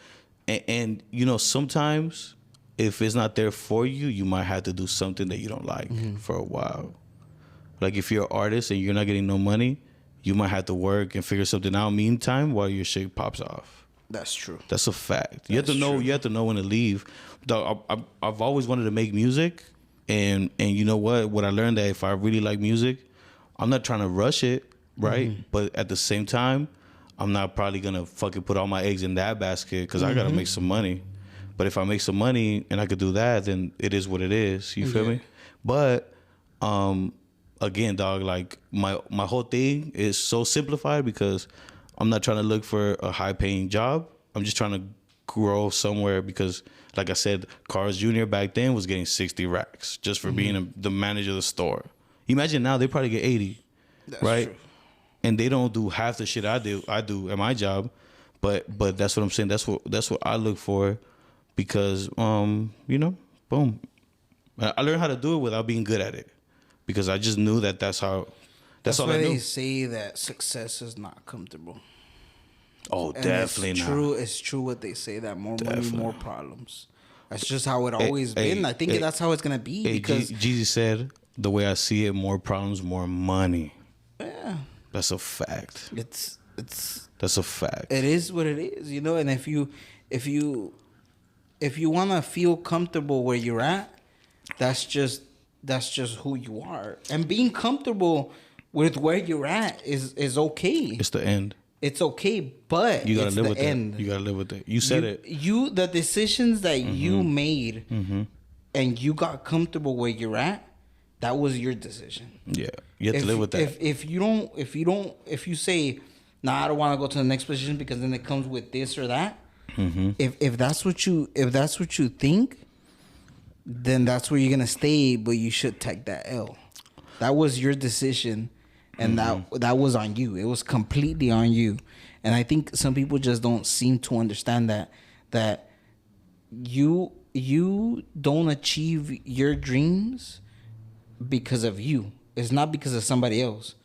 and you know, sometimes if it's not there for you, you might have to do something that you don't like for a while. Like if you're an artist and you're not getting no money, you might have to work and figure something out meantime while your shit pops off. That's true. That's a fact. You have to know. True. You have to know when to leave. I've always wanted to make music, and you know what I learned, that if I really like music, I'm not trying to rush it. Right, but at the same time, I'm not probably gonna fucking put all my eggs in that basket, because I gotta make some money. But if I make some money and I could do that, then it is what it is. You feel me? But again, dog, like my whole thing is so simplified, because I'm not trying to look for a high paying job. I'm just trying to grow somewhere, because, like I said, Carl's Jr. back then was getting 60 racks just for being the manager of the store. Imagine now they probably get 80. That's right. True. And they don't do half the shit I do at my job, but that's what I'm saying. That's what I look for, because you know, boom, I learned how to do it without being good at it, because I just knew that's all I knew. They say that success is not comfortable. Oh, and definitely it's not. True, it's true what they say, that more money, more problems. That's just how it always been. I think that's how it's gonna be. Because Jesus said, the way I see it, more problems, more money. Yeah. That's a fact. That's a fact. It is what it is, you know. And if you want to feel comfortable where you're at, that's just who you are. And being comfortable with where you're at is okay. It's the end. It's okay, but you gotta it's live the with end. It. You gotta live with it. You said it. The decisions that you made, and you got comfortable where you're at. That was your decision. Yeah, you have to live with that. If you say, nah, I don't want to go to the next position because then it comes with this or that. If that's what you think, then that's where you're gonna stay. But you should take that L. That was your decision, and that was on you. It was completely on you. And I think some people just don't seem to understand that you don't achieve your dreams because of you. It's not because of somebody else.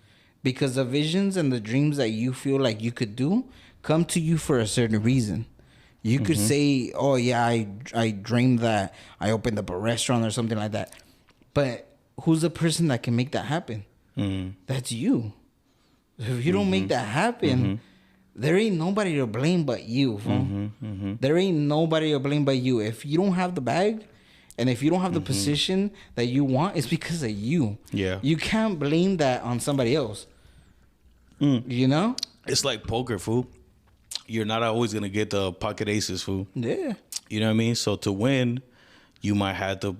Because the visions and the dreams that you feel like you could do come to you for a certain reason. You could say, oh yeah, I dreamed that I opened up a restaurant or something like that. But who's the person that can make that happen? That's you. If you don't make that happen, there ain't nobody to blame but you. There ain't nobody to blame but you. If you don't have the bag, and if you don't have the position that you want, it's because of you. Yeah. You can't blame that on somebody else. You know? It's like poker, fool. You're not always going to get the pocket aces, fool. Yeah. You know what I mean? So to win, you might have to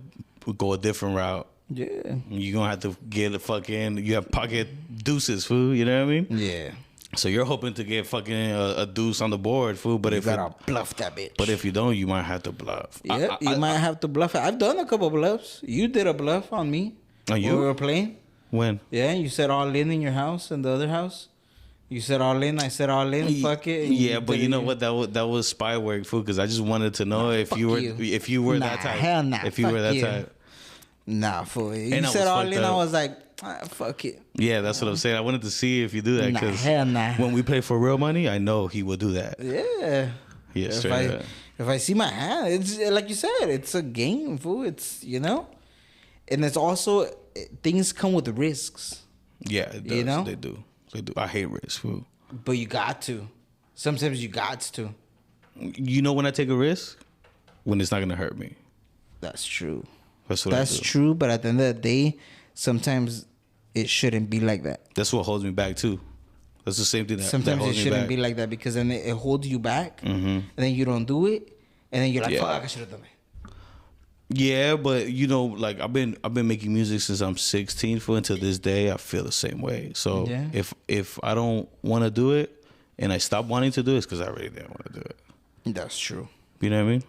go a different route. Yeah. You're going to have to get you have pocket deuces, fool. You know what I mean? Yeah. So you're hoping to get fucking a deuce on the board, fool. But you gotta bluff that bitch. But if you don't, you might have to bluff. Yeah, you might have to bluff it. I've done a couple bluffs. You did a bluff on me. On you? When we were playing. When? Yeah, you said all in your house and the other house. You said all in. I said all in. Fuck it. Yeah, but you know what? That was spy work, fool. Because I just wanted to know if you were that type. Hell nah. If you were that type. Nah, fool. You said all in. I was like, fuck it. Yeah, that's what I'm saying. I wanted to see if you do that because when we play for real money, I know he will do that. Yeah. Yeah, straight up. If I see my hand, it's like you said, it's a game, fool. It's and it's also things come with risks. Yeah, it does. They do. I hate risk, fool. But you got to. Sometimes you got to. You know when I take a risk? When it's not gonna hurt me. That's true. That's true. But at the end of the day, sometimes it shouldn't be like that. That's what holds me back too. That's the same thing that sometimes holds it shouldn't be like that because then it holds you back, and then you don't do it, and then you're like, "Fuck, I should have done it." Yeah, but like I've been making music since I'm 16. Until this day, I feel the same way. So if I don't want to do it and I stop wanting to do it, it's because I really didn't want to do it. That's true. You know what I mean?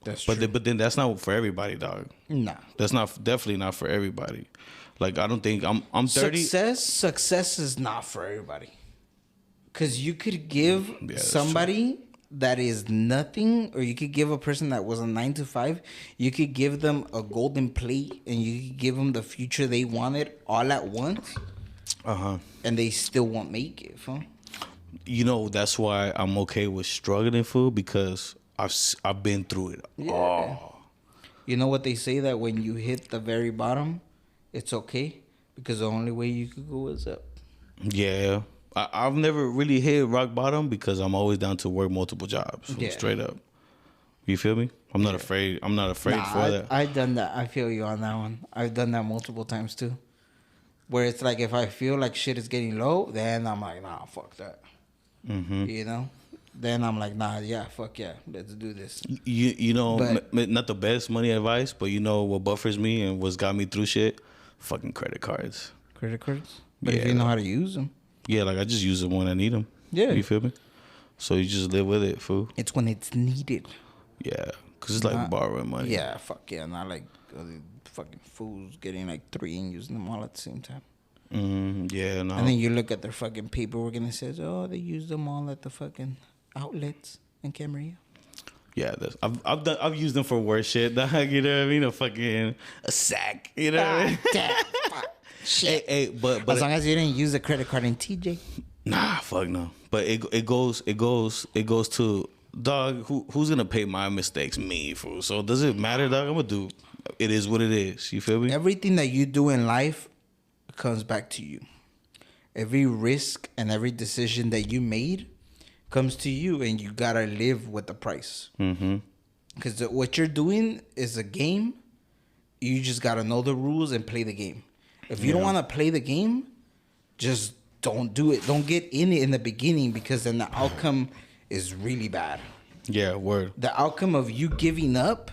That's true. But then that's not for everybody, dog. Nah, that's definitely not for everybody. Like I don't think I'm 30. Success is not for everybody. Because you could give somebody that is nothing, or you could give a person that was a 9 to 5, you could give them a golden plate and you could give them the future they wanted all at once. And they still won't make it, fool. That's why I'm okay with struggling, fool, because I've been through it. Yeah. Oh. You know what they say, that when you hit the very bottom, it's okay, because the only way you could go is up. Yeah. I've never really hit rock bottom because I'm always down to work multiple jobs. Straight up. You feel me? I'm not afraid. I'm not afraid for that. I've done that. I feel you on that one. I've done that multiple times too. Where it's like if I feel like shit is getting low, then I'm like, nah, fuck that. Then I'm like, nah, yeah, fuck yeah, let's do this. Not the best money advice, but what buffers me and what's got me through shit? Fucking credit cards. Credit cards? But if you know how to use them. Yeah, like I just use them when I need them. Yeah. You feel me? So you just live with it, fool. It's when it's needed. Yeah, because it's like borrowing money. Yeah, fuck yeah. Not like fucking fools getting like 3 and using them all at the same time. Yeah, no. And then you look at their fucking paperwork and it says, oh, they use them all at the fucking outlets in Camarillo. Yeah, I've used them for worse shit. You know what I mean? A sack. You know what I mean? Damn, fuck. Shit. Hey, but as long as you didn't use a credit card in TJ. Nah, fuck no. But it goes to dog. Who's gonna pay my mistakes? Me, fool. So does it matter, dog? I'm gonna do. It is what it is. You feel me? Everything that you do in life comes back to you. Every risk and every decision that you made comes to you, and you gotta live with the price. Because what you're doing is a game. You just gotta know the rules and play the game. If you don't want to play the game, just don't do it. Don't get in it in the beginning, because then the outcome is really bad. Yeah, word. The outcome of you giving up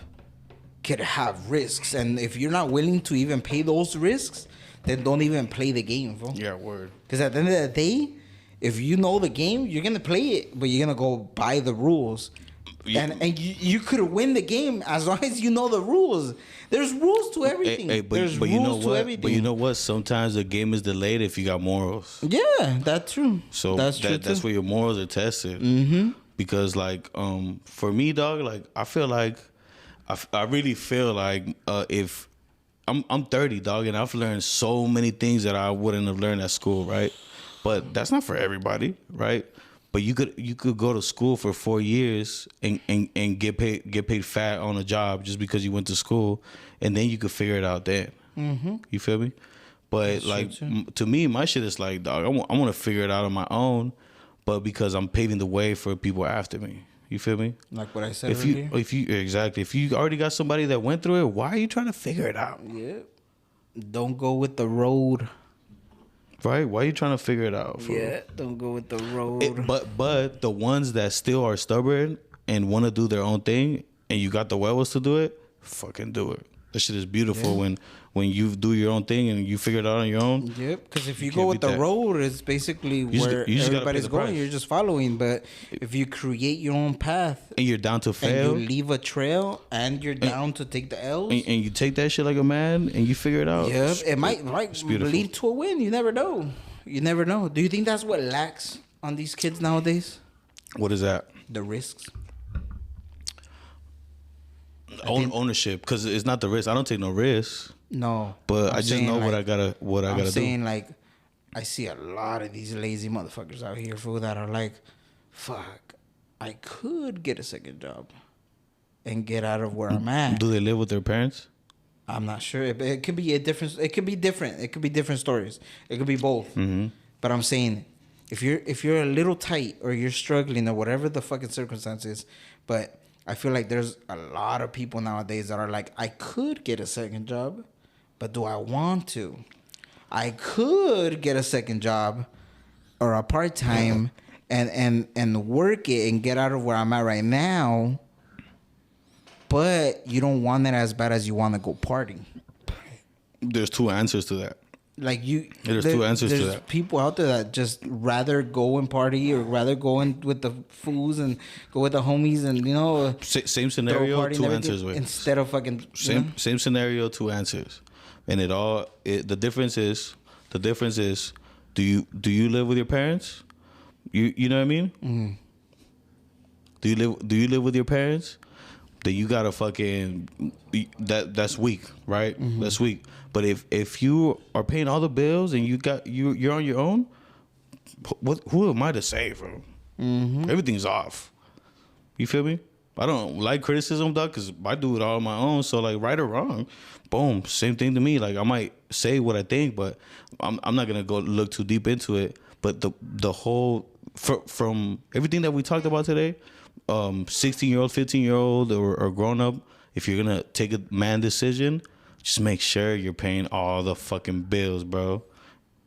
could have risks. And if you're not willing to even pay those risks, then don't even play the game, bro. Yeah, word. Because at the end of the day, if you know the game, you're going to play it, but you're going to go by the rules. Yeah. And you could win the game as long as you know the rules. There's rules to everything. There's rules you know what? To everything. But you know what? Sometimes the game is delayed if you got morals. Yeah, that's true. So that's where your morals are tested. Because like for me, dog, like I feel like I really feel like if I'm 30, dog, and I've learned so many things that I wouldn't have learned at school, right? But that's not for everybody, right? But you could go to school for 4 years and get paid fat on a job just because you went to school, and then you could figure it out then. You feel me? But that's to me, my shit is like, dog, I want to figure it out on my own, but because I'm paving the way for people after me. You feel me? Like what I said earlier? If you already got somebody that went through it, why are you trying to figure it out? Yeah. Don't go with the road. Right? Why are you trying to figure it out? Yeah, don't go with the road. But the ones that still are stubborn and want to do their own thing, and you got the huevos to do it, fucking do it. That shit is beautiful when you do your own thing and you figure it out on your own. Yep, because if you go with the road, it's basically where everybody's going. You're just following. But if you create your own path and you're down to fail, and you leave a trail, and you're down to take the L's, and you take that shit like a man, and you figure it out. Yep, it might lead to a win. You never know. You never know. Do you think that's what lacks on these kids nowadays? What is that? The risks. Ownership, because it's not the risk. I don't take no risks. No, but I just know like, what I gotta do. I'm saying like, I see a lot of these lazy motherfuckers out here, fool, that are like, fuck, I could get a second job and get out of where I'm at. Do they live with their parents? I'm not sure. It could be a different. It could be different. It could be different stories. It could be both. Mm-hmm. But I'm saying, if you're a little tight or you're struggling or whatever the fucking circumstances, but I feel like there's a lot of people nowadays that are like, I could get a second job, but do I want to? I could get a second job or a part-time and work it and get out of where I'm at right now, but you don't want it as bad as you want to go party. There's two answers to that. Like there's two answers to that. There's people out there that just rather go and party or rather go in with the fools and go with the homies and same scenario, two answers. Instead of fucking same scenario, two answers, and the difference is do you live with your parents? You know what I mean? Mm-hmm. Do you live with your parents? Then you gotta fucking that's weak, right? Mm-hmm. That's weak. But if you are paying all the bills and you're on your own, who am I to say, bro? Mm-hmm. Everything's off. You feel me? I don't like criticism, dog, because I do it all on my own. So like, right or wrong, boom, same thing to me. Like I might say what I think, but I'm not gonna go look too deep into it. But the whole from everything that we talked about today, 16-year-old, 15-year-old, or grown up, if you're gonna take a man decision, just make sure you're paying all the fucking bills, bro.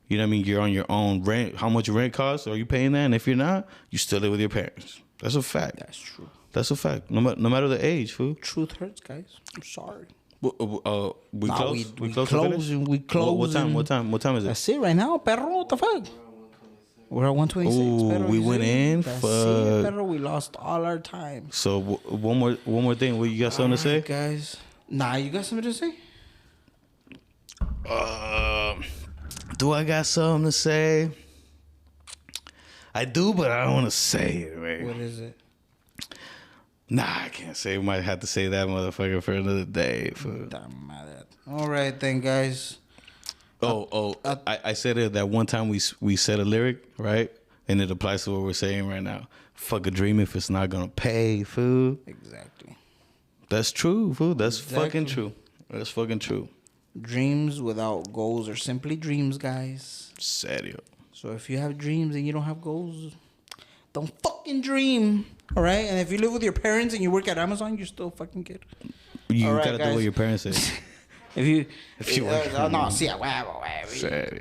You know what I mean? You're on your own. Rent, how much rent costs? Are you paying that? And if you're not, you still live with your parents. That's a fact. That's true. That's a fact. No matter the age, fool. Truth hurts, guys. I'm sorry. We close. We close. What time is it? That's it right now, perro. What the fuck? We're at 126. Ooh, we went in. That's it, perro. We lost all our time. So one more thing. What, you got something to say, guys? Nah, you got something to say? Do I got something to say? I do, but I don't want to say it, man. What is it? Nah, I can't say. We might have to say that motherfucker for another day. All right, then, guys. I said it that one time we said a lyric, right? And it applies to what we're saying right now. Fuck a dream if it's not gonna pay, fool. Exactly. That's true, fool. That's fucking true. That's fucking true. Dreams without goals are simply dreams, guys. Serio. So if you have dreams and you don't have goals, don't fucking dream. All right? And if you live with your parents and you work at Amazon, you're still fucking good. You gotta do what your parents say. If you work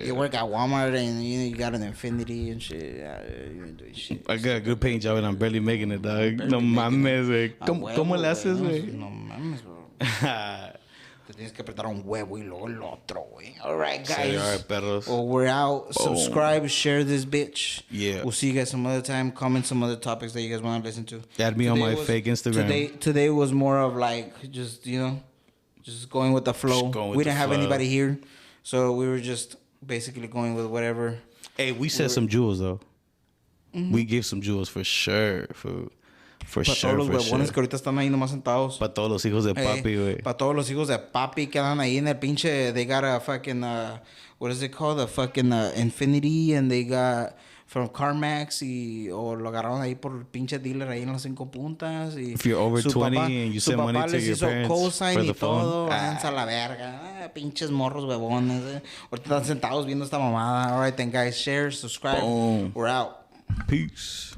you work at Walmart and you got an Infinity and shit, you ain't doing shit. I got a good paying job and I'm barely making it, dog. No mames, güey. ¿Cómo le haces, güey? No mames, bro. Te tienes que apretar un huevo y luego el otro, güey. All right, guys. All right, perros. Well, we're out. Subscribe, share this bitch. Yeah. We'll see you guys some other time. Comment some other topics that you guys want to listen to. Add me on my fake Instagram. Today was more of like just, just going with the flow. We didn't have anybody here. So we were just basically going with whatever. Hey, we said some jewels, though. Mm-hmm. We gave some jewels for sure, food. For sure, todos los huevones que ahorita están ahí nomás sentados. Para todos los hijos de papi, güey. Para todos los hijos de papi que andan ahí en el pinche... They got a fucking... what is it called? A fucking Infinity. And they got... From CarMax. O lo agarraron ahí por el pinche dealer ahí en las 5 puntas. Y if you're over 20 and you send money to your parents for the phone. Váyanse a la verga. Pinches morros huevones. Ahorita están sentados viendo esta mamada. All right then, guys. Share, subscribe. Boom. We're out. Peace.